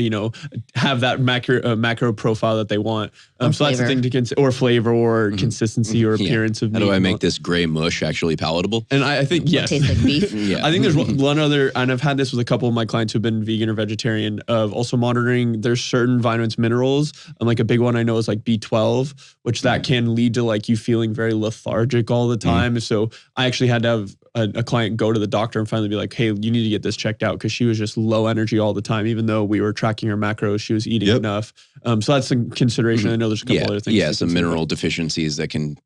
Speaker 3: have that macro profile that they want. So that's the thing to consider, or flavor or consistency or appearance of meat.
Speaker 2: How do I make this gray mush actually palatable?
Speaker 3: And I think, yes.
Speaker 4: Tastes like beef.
Speaker 2: Yeah.
Speaker 3: I think there's one other, and I've had this with a couple of my clients who've been vegan or vegetarian, of also monitoring there's certain vitamins, minerals. And like a big one I know is like B12, which that can lead to like you feeling very lethargic all the time. So I actually had to have a client go to the doctor and finally be like, hey, you need to get this checked out, because she was just low energy all the time. Even though we were tracking her macros, she was eating enough. So that's a consideration. I know there's a couple other things.
Speaker 2: Yeah, some mineral deficiencies that can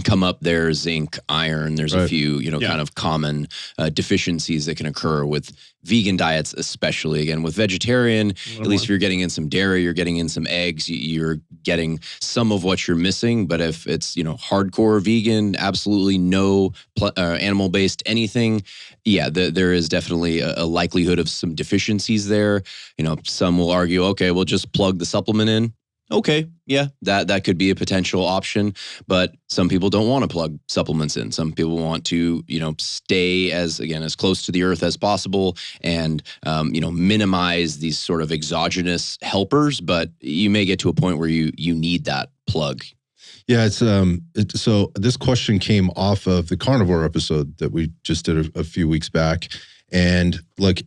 Speaker 2: come up there. Zinc, iron. There's a few, kind of common deficiencies that can occur with vegan diets, especially. Again, with vegetarian, at least if you're getting in some dairy, you're getting in some eggs, you're getting some of what you're missing. But if it's, hardcore vegan, absolutely no animal-based anything, there is definitely a likelihood of some deficiencies there. Some will argue, okay, we'll just plug the supplement in. Okay, yeah, that could be a potential option, but some people don't want to plug supplements in. Some people want to, stay as close to the earth as possible and, minimize these sort of exogenous helpers, but you may get to a point where you need that plug.
Speaker 1: Yeah, so this question came off of the Carnivore episode that we just did a few weeks back, and like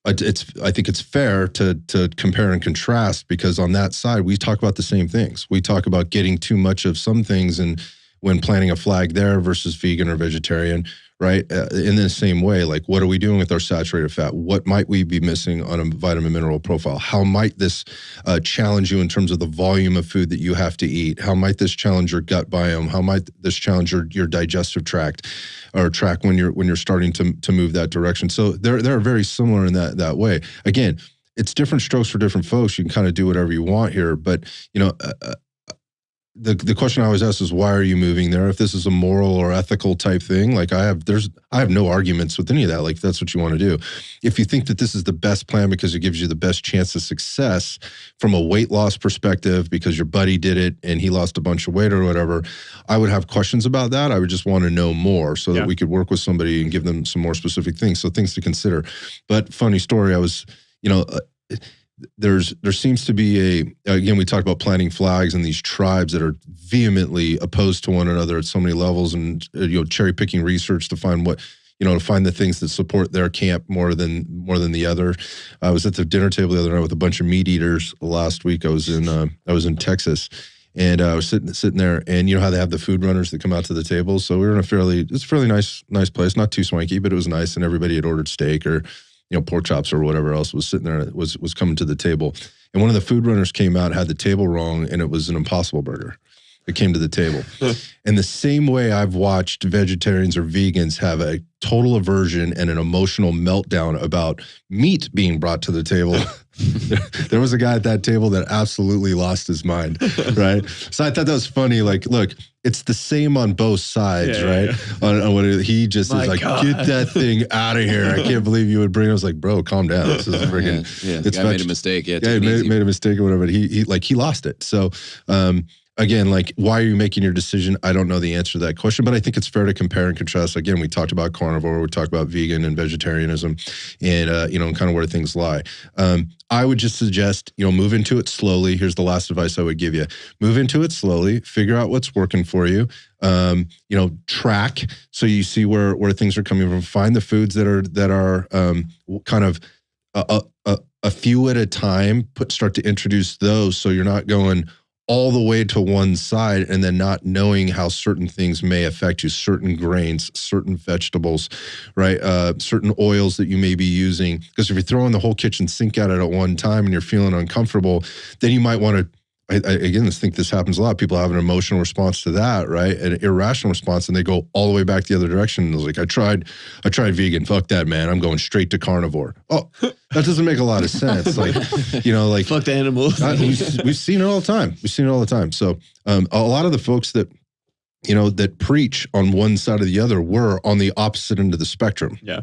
Speaker 1: I think it's fair to compare and contrast, because on that side we talk about the same things. We talk about getting too much of some things, and when planting a flag there versus vegan or vegetarian, right? In the same way, like, what are we doing with our saturated fat? What might we be missing on a vitamin mineral profile? How might this challenge you in terms of the volume of food that you have to eat? How might this challenge your gut biome? How might this challenge your digestive tract or tract when you're starting to move that direction? So they're very similar in that way. Again, it's different strokes for different folks. You can kind of do whatever you want here, but the question I always ask is, why are you moving there? If this is a moral or ethical type thing, like I have no arguments with any of that. Like, if that's what you want to do. If you think that this is the best plan because it gives you the best chance of success from a weight loss perspective, because your buddy did it and he lost a bunch of weight or whatever, I would have questions about that. I would just want to know more so that we could work with somebody and give them some more specific things. So things to consider. But funny story, I was, there seems to be again, we talk about planting flags and these tribes that are vehemently opposed to one another at so many levels, and cherry picking research to find to find the things that support their camp more than the other. I was at the dinner table the other night with a bunch of meat eaters last week. I was in Texas, and I was sitting there, and you know how they have the food runners that come out to the table. So we were in it's a fairly nice place, not too swanky, but it was nice, and everybody had ordered steak or pork chops or whatever else was sitting there, was coming to the table. And one of the food runners came out, had the table wrong, and it was an Impossible Burger that came to the table. And the same way I've watched vegetarians or vegans have a total aversion and an emotional meltdown about meat being brought to the table, there was a guy at that table that absolutely lost his mind, right? So I thought that was funny. Like, look, it's the same on both sides, right? Yeah. On what he just is like, God, get that thing out of here. I can't believe you would bring it. I was like, bro, calm down. This is freaking.
Speaker 2: The guy made a mistake.
Speaker 1: He made a mistake or whatever. But he lost it. So, again, like, why are you making your decision? I don't know the answer to that question, but I think it's fair to compare and contrast. Again, we talked about carnivore, we talked about vegan and vegetarianism, and kind of where things lie. I would just suggest, move into it slowly. Here's the last advice I would give you: move into it slowly. Figure out what's working for you. Track so you see where things are coming from. Find the foods that are kind of a few at a time. Start to introduce those, so you're not going all the way to one side and then not knowing how certain things may affect you, certain grains, certain vegetables, right? Certain oils that you may be using. Because if you're throwing the whole kitchen sink at it at one time and you're feeling uncomfortable, then you might want to, I think this happens a lot. People have an emotional response to that, right? An irrational response, and they go all the way back the other direction. And it's like, I tried vegan. Fuck that, man. I'm going straight to carnivore. Oh, that doesn't make a lot of sense. Like,
Speaker 3: fuck the animals.
Speaker 1: We've seen it all the time. We've seen it all the time. So a lot of the folks that, that preach on one side or the other were on the opposite end of the spectrum.
Speaker 3: Yeah.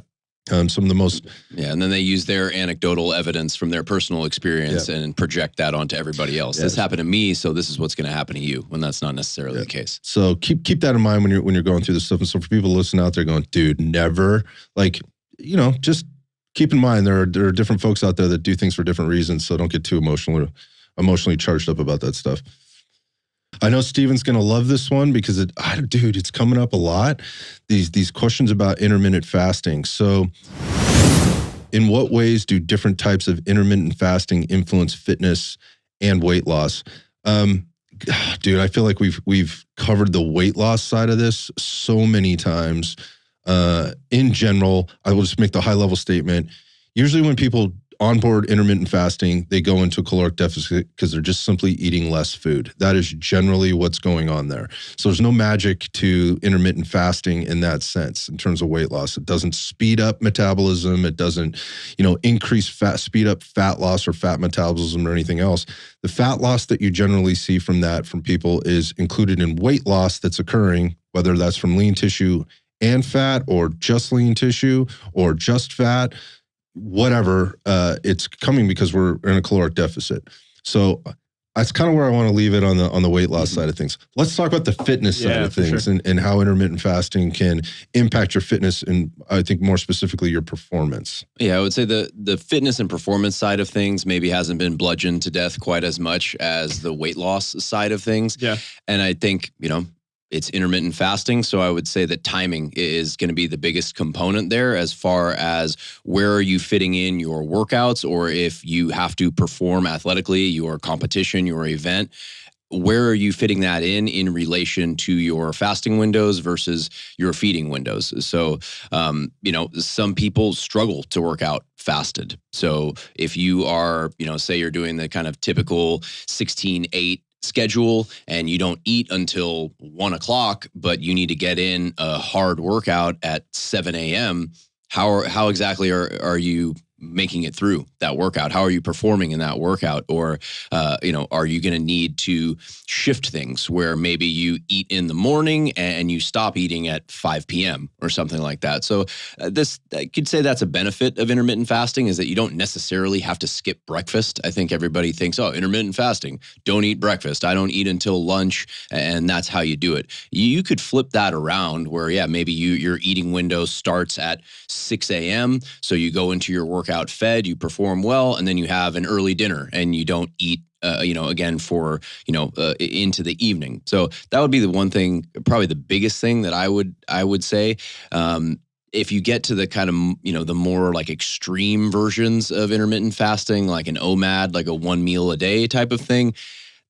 Speaker 1: Some of the most.
Speaker 2: Yeah, and then they use their anecdotal evidence from their personal experience and project that onto everybody else. This happened to me, so this is what's going to happen to you, when that's not necessarily the case. So
Speaker 1: keep that in mind when you're going through this stuff. And so for people listening out there going, dude, never, like, just keep in mind there are different folks out there that do things for different reasons. So don't get too emotionally charged up about that stuff. I know Steven's going to love this one because it's coming up a lot. These questions about intermittent fasting. So in what ways do different types of intermittent fasting influence fitness and weight loss? Dude, I feel like we've covered the weight loss side of this so many times. In general, I will just make the high level statement. Usually when people onboard intermittent fasting, they go into a caloric deficit because they're just simply eating less food. That is generally what's going on there. So there's no magic to intermittent fasting in that sense in terms of weight loss. It doesn't speed up metabolism. It doesn't, speed up fat loss or fat metabolism or anything else. The fat loss that you generally see from people is included in weight loss that's occurring, whether that's from lean tissue and fat or just lean tissue or just fat. Whatever, it's coming because we're in a caloric deficit. So that's kind of where I want to leave it on the weight loss side of things. Let's talk about the fitness side of things and how intermittent fasting can impact your fitness and I think more specifically your performance.
Speaker 2: Yeah, I would say the fitness and performance side of things maybe hasn't been bludgeoned to death quite as much as the weight loss side of things.
Speaker 3: Yeah.
Speaker 2: And I think, it's intermittent fasting. So I would say that timing is going to be the biggest component there as far as where are you fitting in your workouts, or if you have to perform athletically, your competition, your event, where are you fitting that in relation to your fasting windows versus your feeding windows? So, some people struggle to work out fasted. So if you are, say you're doing the kind of typical 16-8 schedule and you don't eat until 1 o'clock, but you need to get in a hard workout at 7 a.m., how exactly are you making it through that workout? How are you performing in that workout? Or, are you going to need to shift things where maybe you eat in the morning and you stop eating at 5 p.m. or something like that? So I could say that's a benefit of intermittent fasting, is that you don't necessarily have to skip breakfast. I think everybody thinks, intermittent fasting, don't eat breakfast. I don't eat until lunch, and that's how you do it. You could flip that around where, maybe your eating window starts at 6 a.m. So you go into your workout fed, you perform well, and then you have an early dinner and you don't eat, again for, into the evening. So that would be the one thing, probably the biggest thing that I would say. If you get to the kind of, the more like extreme versions of intermittent fasting, like an OMAD, like a 1 meal a day type of thing,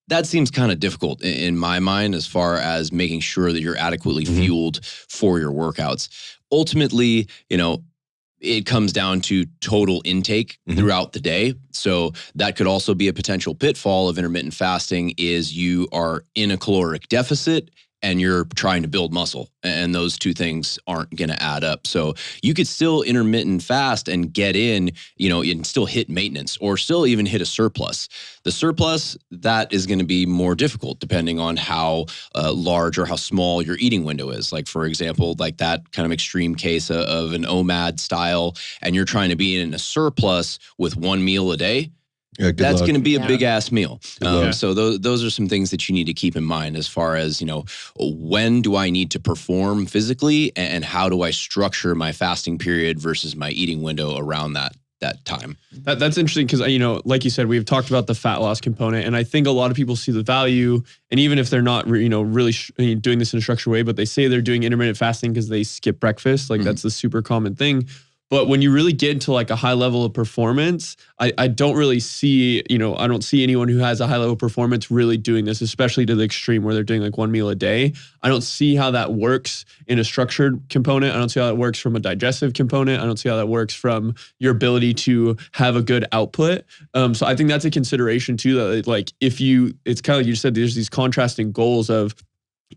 Speaker 2: that seems kind of difficult in my mind as far as making sure that you're adequately fueled for your workouts. Ultimately, it comes down to total intake throughout the day. So that could also be a potential pitfall of intermittent fasting is you are in a caloric deficit and you're trying to build muscle, and those two things aren't going to add up. So you could still intermittent fast and get in, and still hit maintenance or still even hit a surplus. The surplus, that is going to be more difficult depending on how large or how small your eating window is. Like, for example, like that kind of extreme case of an OMAD style, and you're trying to be in a surplus with one meal a day.
Speaker 1: Yeah,
Speaker 2: that's going to be a big ass meal.
Speaker 1: luck.
Speaker 2: So those are some things that you need to keep in mind as far as, when do I need to perform physically and how do I structure my fasting period versus my eating window around that time.
Speaker 3: That's interesting because, like you said, we've talked about the fat loss component, and I think a lot of people see the value, and even if they're not, really doing this in a structured way, but they say they're doing intermittent fasting because they skip breakfast. Like that's the super common thing. But when you really get into like a high level of performance, I don't really see, I don't see anyone who has a high level of performance really doing this, especially to the extreme where they're doing like one meal a day. I don't see how that works in a structured component. I don't see how that works from a digestive component. I don't see how that works from your ability to have a good output. So I think that's a consideration too, that like it's kind of like you said, there's these contrasting goals of,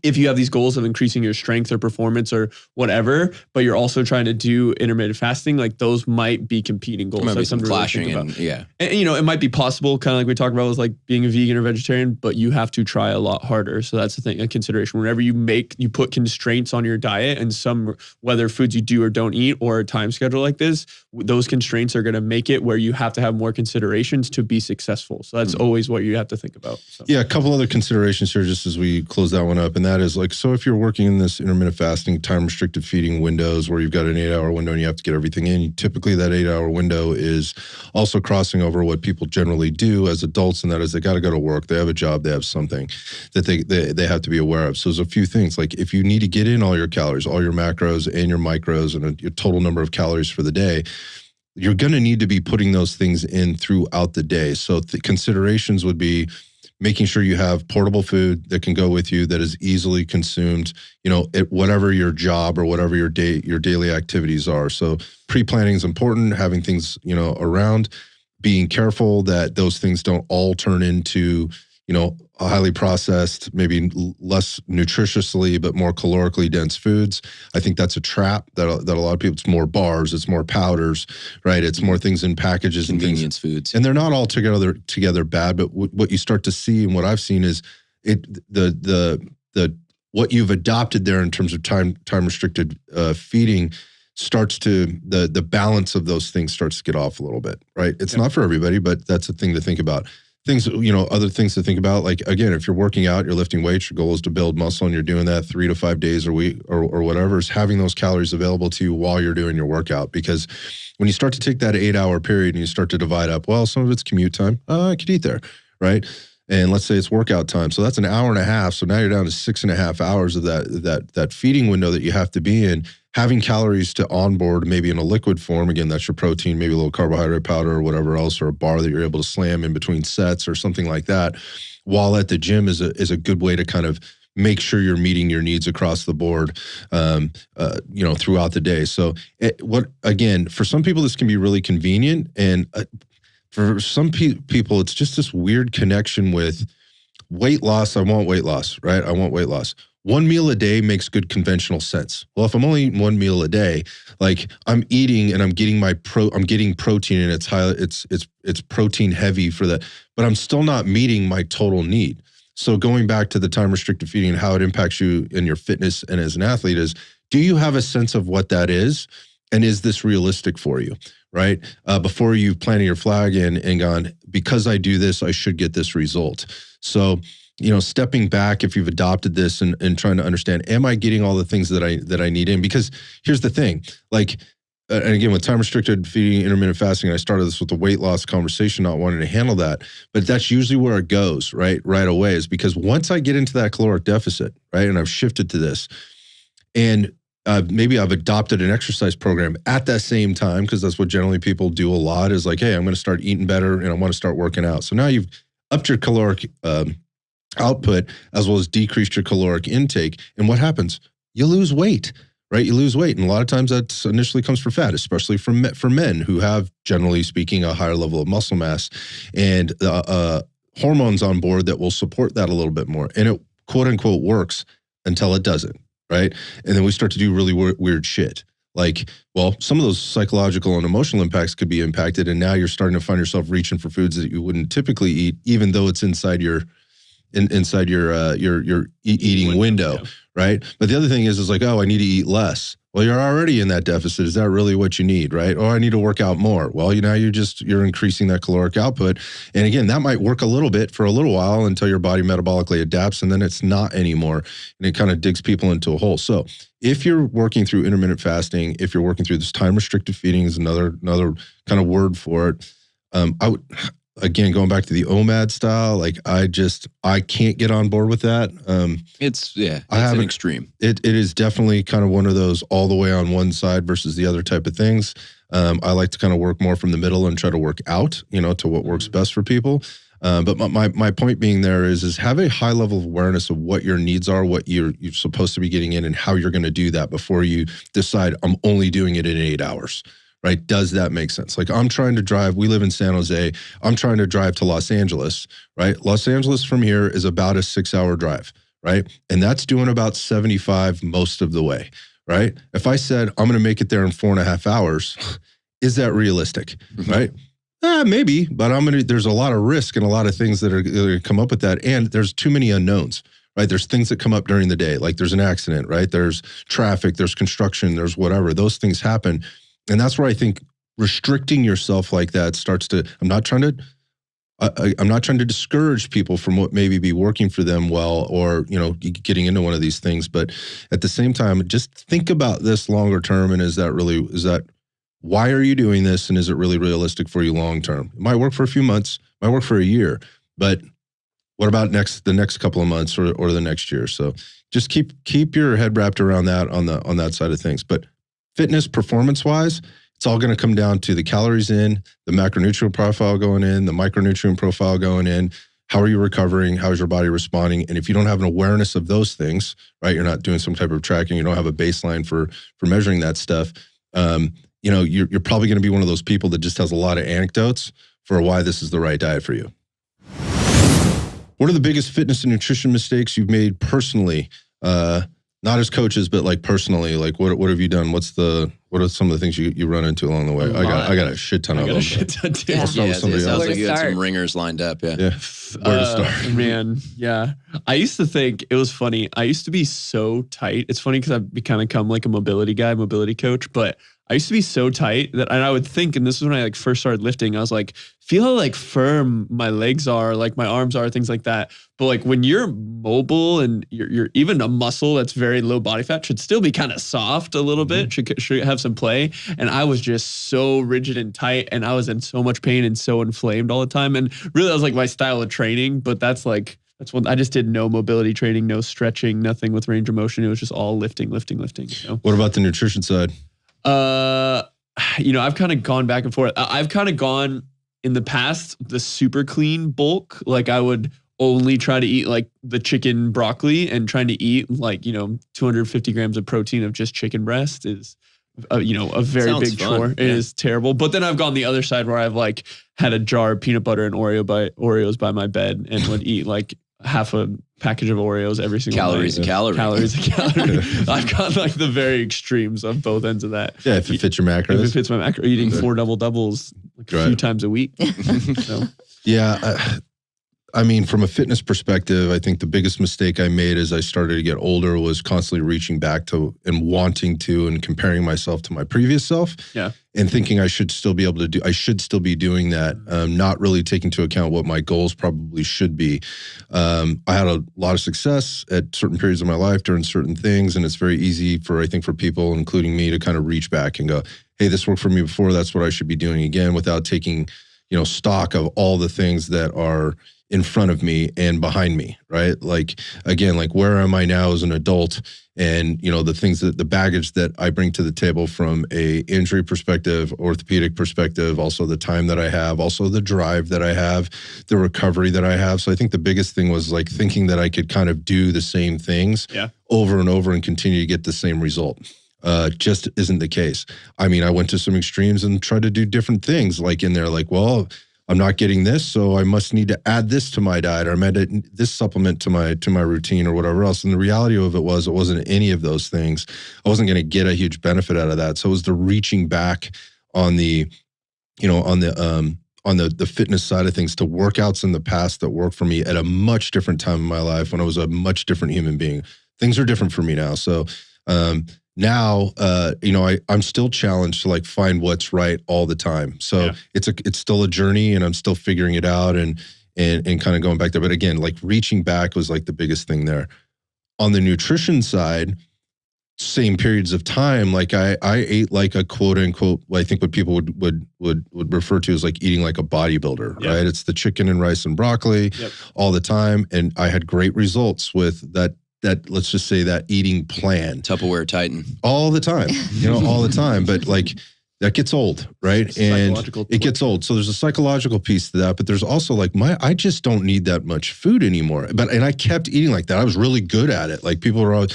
Speaker 3: if you have these goals of increasing your strength or performance or whatever, but you're also trying to do intermittent fasting, like those might be competing goals.
Speaker 2: Might be
Speaker 3: That's
Speaker 2: some
Speaker 3: something to really
Speaker 2: clashing,
Speaker 3: think about.
Speaker 2: yeah.
Speaker 3: And, it might be possible, kind of like we talked about with like being a vegan or vegetarian, but you have to try a lot harder. So that's the thing, a consideration. Whenever you put constraints on your diet and whether foods you do or don't eat or a time schedule like this, those constraints are going to make it where you have to have more considerations to be successful. So that's always what you have to think about. So.
Speaker 1: Yeah, a couple other considerations here just as we close that one up. And that is like, so if you're working in this intermittent fasting, time restricted feeding windows where you've got an 8-hour window and you have to get everything in, typically that 8-hour window is also crossing over what people generally do as adults, and that is they got to go to work, they have a job, they have something that they have to be aware of. So there's a few things, like if you need to get in all your calories, all your macros and your micros and your total number of calories for the day, you're going to need to be putting those things in throughout the day. So the considerations would be making sure you have portable food that can go with you, that is easily consumed, at whatever your job or whatever your daily activities are. So pre-planning is important, having things, around, being careful that those things don't all turn into, highly processed, maybe less nutritiously, but more calorically dense foods. I think that's a trap that a lot of people, it's more bars, it's more powders, right? It's more things in packages and
Speaker 2: Convenience foods.
Speaker 1: And they're not all together bad, but what you start to see and what I've seen is what you've adopted there in terms of time restricted feeding starts to, the balance of those things starts to get off a little bit, right? It's not for everybody, but that's a thing to think about. Things, other things to think about, like, again, if you're working out, you're lifting weights, your goal is to build muscle and you're doing that 3 to 5 days a week or whatever, is having those calories available to you while you're doing your workout. Because when you start to take that 8-hour period and you start to divide up, well, some of it's commute time, I could eat there, right? And let's say it's workout time. So that's an hour and a half. So now you're down to 6.5 hours of that feeding window that you have to be in. Having calories to onboard, maybe in a liquid form, again, that's your protein, maybe a little carbohydrate powder or whatever else, or a bar that you're able to slam in between sets or something like that, while at the gym is a good way to kind of make sure you're meeting your needs across the board, throughout the day. So again, for some people, this can be really convenient. And for some people, it's just this weird connection with weight loss. I want weight loss, right? I want weight loss. One meal a day makes good conventional sense. Well, if I'm only eating one meal a day, like I'm eating and I'm getting I'm getting protein and it's protein heavy for that, but I'm still not meeting my total need. So going back to the time restricted feeding and how it impacts you in your fitness and as an athlete is, do you have a sense of what that is? And is this realistic for you, right? Before you've planted your flag and gone, because I do this, I should get this result. So, stepping back, if you've adopted this and trying to understand, am I getting all the things that I need in? Because here's the thing, like, and again, with time restricted feeding, intermittent fasting, I started this with the weight loss conversation, not wanting to handle that, but that's usually where it goes, right away, is because once I get into that caloric deficit, right, and I've shifted to this, and maybe I've adopted an exercise program at that same time, because that's what generally people do a lot, is like, hey, I'm going to start eating better and I want to start working out. So now you've upped your caloric output as well as decreased your caloric intake. And what happens? You lose weight, right? You lose weight. And a lot of times that initially comes from fat, especially for men who have, generally speaking, a higher level of muscle mass and hormones on board that will support that a little bit more. And it, quote unquote, works until it doesn't, right? And then we start to do really weird shit. Like, well, some of those psychological and emotional impacts could be impacted. And now you're starting to find yourself reaching for foods that you wouldn't typically eat, even though it's inside your eating window, right? But the other thing is like, oh, I need to eat less. Well, you're already in that deficit. Is that really what you need, right? Or I need to work out more. Well, you're increasing that caloric output. And again, that might work a little bit for a little while until your body metabolically adapts, and then it's not anymore. And it kind of digs people into a hole. So if you're working through intermittent fasting, if you're working through this time restricted feeding is another kind of word for it. I would, again, going back to the OMAD style, like I can't get on board with that.
Speaker 2: It's an extreme.
Speaker 1: It is definitely kind of one of those all the way on one side versus the other type of things. I like to kind of work more from the middle and try to work out, to what works best for people. But my point being there is have a high level of awareness of what your needs are, what you're supposed to be getting in, and how you're going to do that before you decide I'm only doing it in 8 hours. Right? Does that make sense? Like I'm trying to drive, we live in San Jose. I'm trying to drive to Los Angeles, right? Los Angeles from here is about a 6-hour drive, right? And that's doing about 75 most of the way, right? If I said, I'm going to make it there in 4.5 hours, is that realistic, right? Maybe, but there's a lot of risk and a lot of things that are going to come up with that. And there's too many unknowns. Right? There's things that come up during the day, like there's an accident, right? There's traffic, there's construction, there's whatever. Those things happen. And that's where I think restricting yourself like that starts to, I'm not trying to discourage people from what maybe be working for them well, or, getting into one of these things. But at the same time, just think about this longer term. And why are you doing this? And is it really realistic for you long term? It might work for a few months, might work for a year, but what about the next couple of months or the next year? So just keep your head wrapped around that on that side of things. But fitness, performance-wise, it's all going to come down to the calories in, the macronutrient profile going in, the micronutrient profile going in. How are you recovering? How is your body responding? And if you don't have an awareness of those things, right, you're not doing some type of tracking, you don't have a baseline for measuring that stuff, you're probably going to be one of those people that just has a lot of anecdotes for why this is the right diet for you. What are the biggest fitness and nutrition mistakes you've made personally? Not as coaches, but like personally, like what have you done? What are some of the things you run into along the way? I got a shit ton of them.
Speaker 2: It sounds like you had some ringers lined up. Yeah.
Speaker 1: Where to start?
Speaker 3: Man, yeah. I used to think it was funny. I used to be so tight. It's funny because I've kind of become like a mobility coach, but I used to be so tight that, and I would think, and this is when I first started lifting, I was like, feel how firm my legs are, like my arms are, things like that. But when you're mobile and you're even a muscle that's very low body fat should still be kind of soft a little bit, should have some play. And I was just so rigid and tight, and I was in so much pain and so inflamed all the time. And really, that was my style of training. But that's what I just did. No mobility training, no stretching, nothing with range of motion. It was just all lifting.
Speaker 1: What about the nutrition side?
Speaker 3: I've kind of gone back and forth. I've kind of gone in the past the super clean bulk. Like I would only try to eat the chicken broccoli, and trying to eat 250 grams of protein of just chicken breast is a very
Speaker 2: Sounds
Speaker 3: big
Speaker 2: fun.
Speaker 3: chore. It is terrible. But then I've gone the other side where I've had a jar of peanut butter and Oreos by my bed, and would eat half a package of Oreos every single
Speaker 2: calories
Speaker 3: night.
Speaker 2: Calories a calorie.
Speaker 3: I've got the very extremes of both ends of that.
Speaker 1: Yeah, if it fits your macros.
Speaker 3: If it fits my macro, eating 4 doubles a few times a week. So.
Speaker 1: Yeah. From a fitness perspective, I think the biggest mistake I made as I started to get older was constantly reaching back to and wanting to and comparing myself to my previous self.
Speaker 3: Yeah.
Speaker 1: And thinking I should still be doing that, not really taking into account what my goals probably should be. I had a lot of success at certain periods of my life during certain things, and it's very easy for people, including me, to kind of reach back and go, hey, this worked for me before, that's what I should be doing again, without taking, stock of all the things that are in front of me and behind me, right? Where am I now as an adult? And, the things the baggage that I bring to the table from a injury perspective, orthopedic perspective, also the time that I have, also the drive that I have, the recovery that I have. So I think the biggest thing was thinking that I could kind of do the same things over and over and continue to get the same result. just isn't the case. I mean, I went to some extremes and tried to do different things like in there, like, well, I'm not getting this, so I must need to add this to my diet, or I'm adding this supplement to my routine or whatever else. And the reality of it was, it wasn't any of those things. I wasn't going to get a huge benefit out of that. So it was the reaching back on the, on the fitness side of things, to workouts in the past that worked for me at a much different time in my life when I was a much different human being. Things are different for me now. So now, I'm still challenged to like find what's right all the time. So it's still a journey, and I'm still figuring it out and kind of going back there. But again, like reaching back was like the biggest thing there. On the nutrition side, same periods of time, like I ate like a quote unquote, I think what people would refer to as like eating like a bodybuilder, right? It's the chicken and rice and broccoli all the time. And I had great results with that, let's just say that eating plan.
Speaker 2: Tupperware Titan.
Speaker 1: All the time, all the time. But like that gets old, right? And it gets old. So there's a psychological piece to that, but there's also like I just don't need that much food anymore. And I kept eating like that. I was really good at it. Like people were always,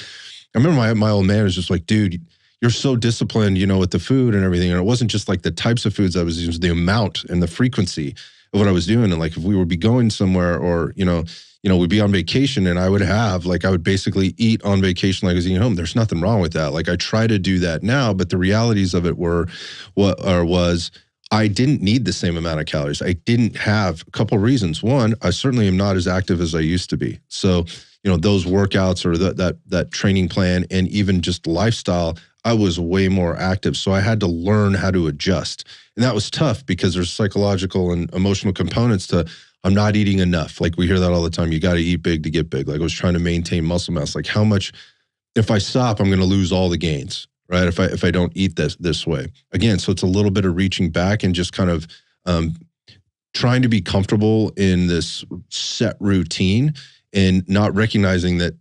Speaker 1: I remember my old man was just like, dude, you're so disciplined, with the food and everything. And it wasn't just like the types of foods I was using, the amount and the frequency of what I was doing. And like, if we would be going somewhere or, we'd be on vacation, and I would basically eat on vacation like I was eating home. There's nothing wrong with that. Like I try to do that now, but the realities of it was I didn't need the same amount of calories. I didn't have a couple of reasons. One, I certainly am not as active as I used to be. So, those workouts or that training plan and even just lifestyle, I was way more active. So I had to learn how to adjust. And that was tough because there's psychological and emotional components to, I'm not eating enough. Like we hear that all the time. You got to eat big to get big. Like I was trying to maintain muscle mass. Like how much, if I stop, I'm going to lose all the gains, right? If I don't eat this way. Again, so it's a little bit of reaching back and just kind of trying to be comfortable in this set routine and not recognizing that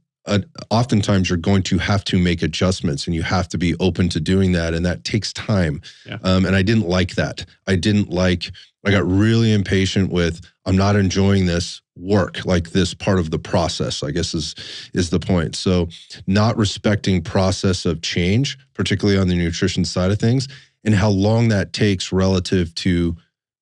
Speaker 1: oftentimes you're going to have to make adjustments, and you have to be open to doing that. And that takes time. And I didn't like that. I got really impatient with, I'm not enjoying this work, like this part of the process, I guess is the point. So not respecting process of change, particularly on the nutrition side of things, and how long that takes relative to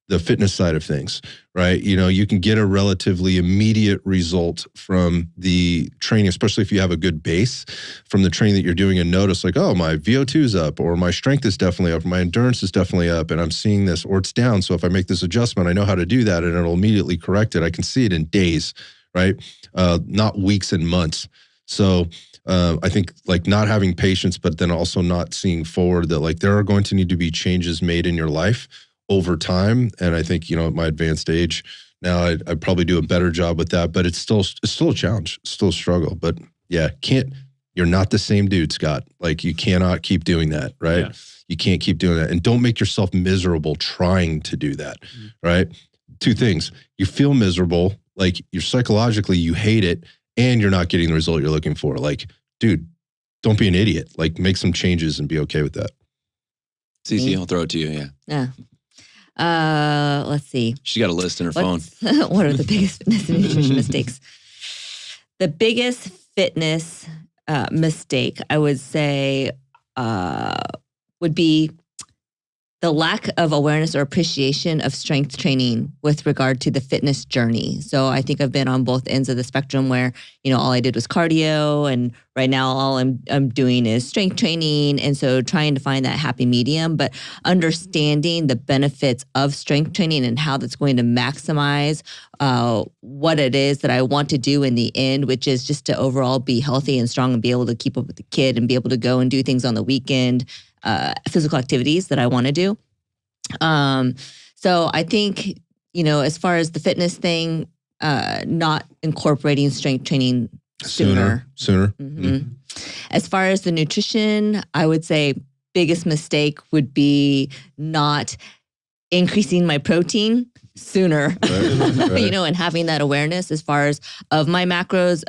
Speaker 1: the fitness side of things, right? You can get a relatively immediate result from the training, especially if you have a good base from the training that you're doing, and notice like, oh, my VO2 is up, or my strength is definitely up, or my endurance is definitely up, and I'm seeing this, or it's down. So if I make this adjustment, I know how to do that, and it'll immediately correct it. I can see it in days, right? Not weeks and months. So I think like not having patience, but then also not seeing forward that like there are going to need to be changes made in your life over time. And I think, at my advanced age now, I'd probably do a better job with that, but it's still a challenge, still a struggle. But yeah, you're not the same dude, Scott. Like you cannot keep doing that, right? Yeah. You can't keep doing that. And don't make yourself miserable trying to do that, right? Two things. You feel miserable, like you're psychologically, you hate it, and you're not getting the result you're looking for. Like, dude, don't be an idiot. Like make some changes and be okay with that.
Speaker 2: CeCe, I'll throw it to you. Yeah.
Speaker 4: Let's see.
Speaker 2: She got a list in her phone.
Speaker 4: What are the biggest fitness and nutrition mistakes? The biggest fitness mistake, I would say, would be the lack of awareness or appreciation of strength training with regard to the fitness journey. So I think I've been on both ends of the spectrum where, all I did was cardio, and right now all I'm doing is strength training. And so trying to find that happy medium, but understanding the benefits of strength training and how that's going to maximize what it is that I want to do in the end, which is just to overall be healthy and strong and be able to keep up with the kid and be able to go and do things on the weekend, physical activities that I want to do. So I think, as far as the fitness thing, not incorporating strength training sooner. Mm-hmm. As far as the nutrition, I would say biggest mistake would be not increasing my protein sooner, right. And having that awareness as far as of my macros,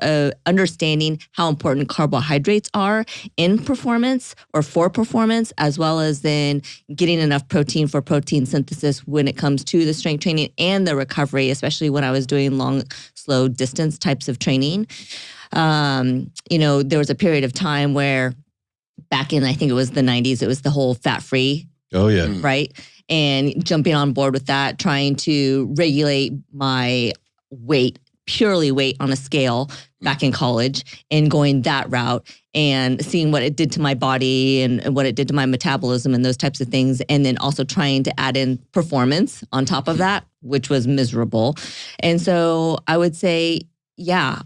Speaker 4: understanding how important carbohydrates are in performance or for performance, as well as then getting enough protein for protein synthesis when it comes to the strength training and the recovery, especially when I was doing long, slow distance types of training. There was a period of time where back in, I think it was the 90s, it was the whole fat-free,
Speaker 1: Oh yeah.
Speaker 4: right? And jumping on board with that, trying to regulate my weight, purely weight on a scale back in college, and going that route and seeing what it did to my body and what it did to my metabolism and those types of things. And then also trying to add in performance on top of that, which was miserable. And so I would say, yeah,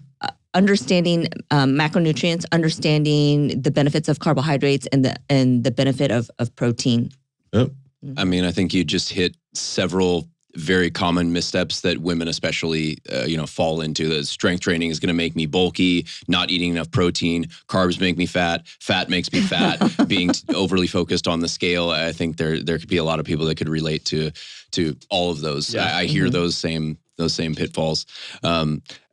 Speaker 4: understanding macronutrients, understanding the benefits of carbohydrates and the benefit of protein.
Speaker 1: Yep.
Speaker 2: I mean, I think you just hit several very common missteps that women especially, fall into. The strength training is going to make me bulky, not eating enough protein, carbs make me fat makes me fat, being overly focused on the scale. I think there could be a lot of people that could relate to all of those.
Speaker 3: Yeah.
Speaker 2: I hear those same pitfalls.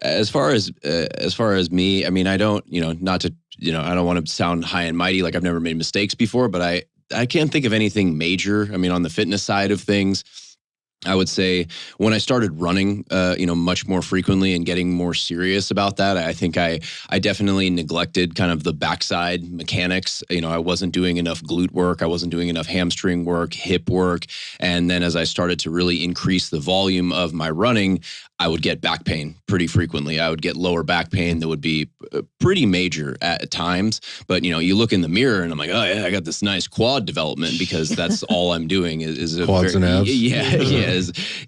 Speaker 2: As far as me, I mean, I don't, not to, I don't want to sound high and mighty, like I've never made mistakes before, but I can't think of anything major. I mean, on the fitness side of things, I would say when I started running, much more frequently and getting more serious about that, I think I definitely neglected kind of the backside mechanics. I wasn't doing enough glute work. I wasn't doing enough hamstring work, hip work. And then as I started to really increase the volume of my running, I would get back pain pretty frequently. I would get lower back pain that would be pretty major at times. But, you look in the mirror and I'm like, oh yeah, I got this nice quad development because that's all I'm doing is a
Speaker 1: Quads and abs.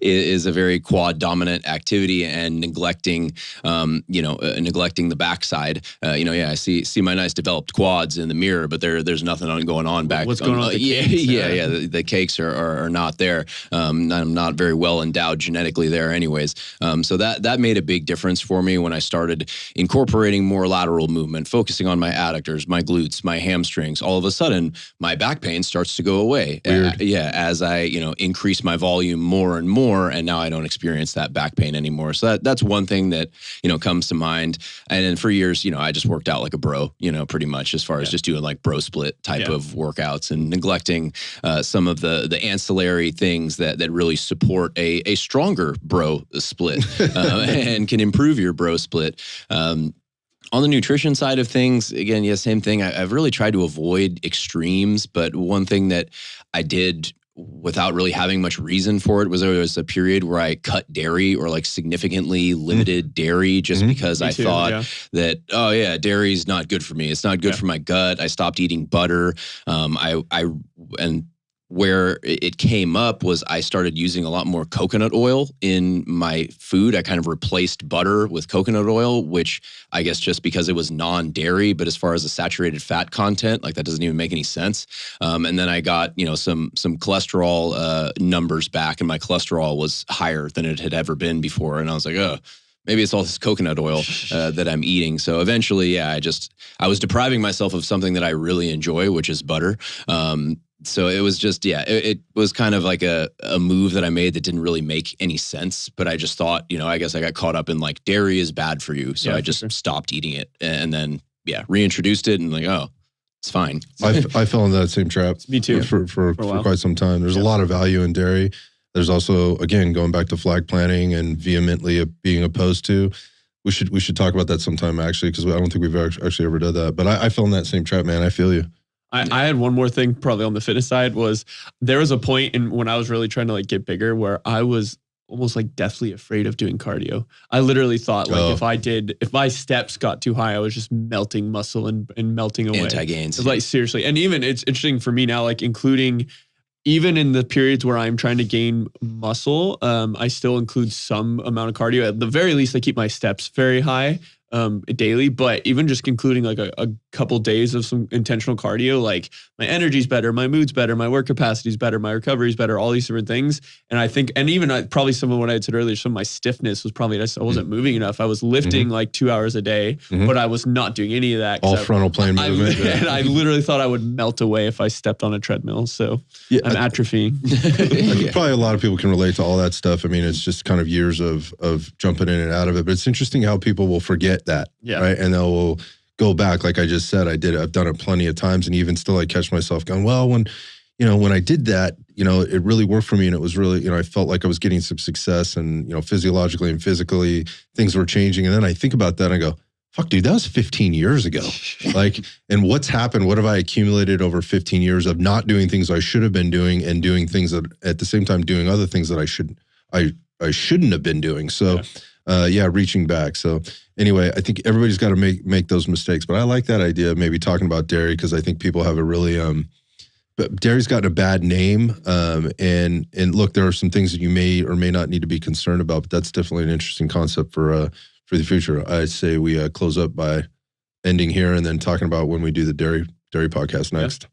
Speaker 2: is a very quad dominant activity, and neglecting the backside. I see my nice developed quads in the mirror, but there's nothing going on back.
Speaker 3: What's going on? With the cakes?
Speaker 2: The cakes are not there. I'm not very well endowed genetically there, anyways. So that made a big difference for me when I started incorporating more lateral movement, focusing on my adductors, my glutes, my hamstrings. All of a sudden, my back pain starts to go away.
Speaker 1: Weird.
Speaker 2: As I increase my volume more and more, and now I don't experience that back pain anymore. So that's one thing that comes to mind. And then for years, I just worked out like a bro, pretty much, as far as just doing like bro split type of workouts, and neglecting some of the ancillary things that really support a stronger bro split and can improve your bro split. On the nutrition side of things, again, same thing. I've really tried to avoid extremes, but one thing that I did without really having much reason for it was there was a period where I cut dairy, or like significand limited dairy, just because I thought that, oh yeah, dairy's not good for me. It's not good for my gut. I stopped eating butter. And where it came up was I started using a lot more coconut oil in my food. I kind of replaced butter with coconut oil, which I guess just because it was non-dairy, but as far as the saturated fat content, like that doesn't even make any sense. And then I got, some cholesterol numbers back, and my cholesterol was higher than it had ever been before. And I was like, oh, maybe it's all this coconut oil that I'm eating. So eventually, I was depriving myself of something that I really enjoy, which is butter. So it was just, it was kind of like a move that I made that didn't really make any sense. But I just thought, I guess I got caught up in like dairy is bad for you. So I just stopped eating it, and then, reintroduced it, and like, oh, it's fine.
Speaker 1: I fell into that same trap.
Speaker 3: Me too.
Speaker 1: For quite some time. There's a lot of value in dairy. There's also, again, going back to flag planting and vehemently being opposed to. We should talk about that sometime, actually, because I don't think we've actually ever done that. But I fell in that same trap, man. I feel you.
Speaker 3: I had one more thing probably on the fitness side. Was there was a point when I was really trying to like get bigger where I was almost like deathly afraid of doing cardio. I literally thought like if my steps got too high, I was just melting muscle and melting away.
Speaker 2: Anti-gains.
Speaker 3: Like seriously. And even it's interesting for me now, like including even in the periods where I'm trying to gain muscle, I still include some amount of cardio. At the very least, I keep my steps very high daily, but even just including like a couple days of some intentional cardio, like my energy's better, my mood's better, my work capacity's better, my recovery's better, all these different things. And I think, and even probably some of what I had said earlier, some of my stiffness was probably I wasn't moving enough. I was lifting like 2 hours a day, but I was not doing any of that.
Speaker 1: All frontal plane movement.
Speaker 3: And I literally thought I would melt away if I stepped on a treadmill. So I'm atrophying.
Speaker 1: Probably a lot of people can relate to all that stuff. I mean, it's just kind of years of jumping in and out of it, but it's interesting how people will forget that, right? And they'll go back. Like I just said, I've done it plenty of times, and even still I catch myself going, well, when I did that, it really worked for me, and it was really, I felt like I was getting some success, and, physiologically and physically things were changing. And then I think about that and I go, fuck, dude, that was 15 years ago. Like, and what's happened? What have I accumulated over 15 years of not doing things I should have been doing and doing things that at the same time doing other things that I shouldn't have been doing. So, reaching back. So anyway, I think everybody's got to make those mistakes. But I like that idea of maybe talking about dairy because I think people have a really but dairy's gotten a bad name. And look, there are some things that you may or may not need to be concerned about. But that's definitely an interesting concept for the future. I'd say we close up by ending here and then talking about when we do the dairy podcast next.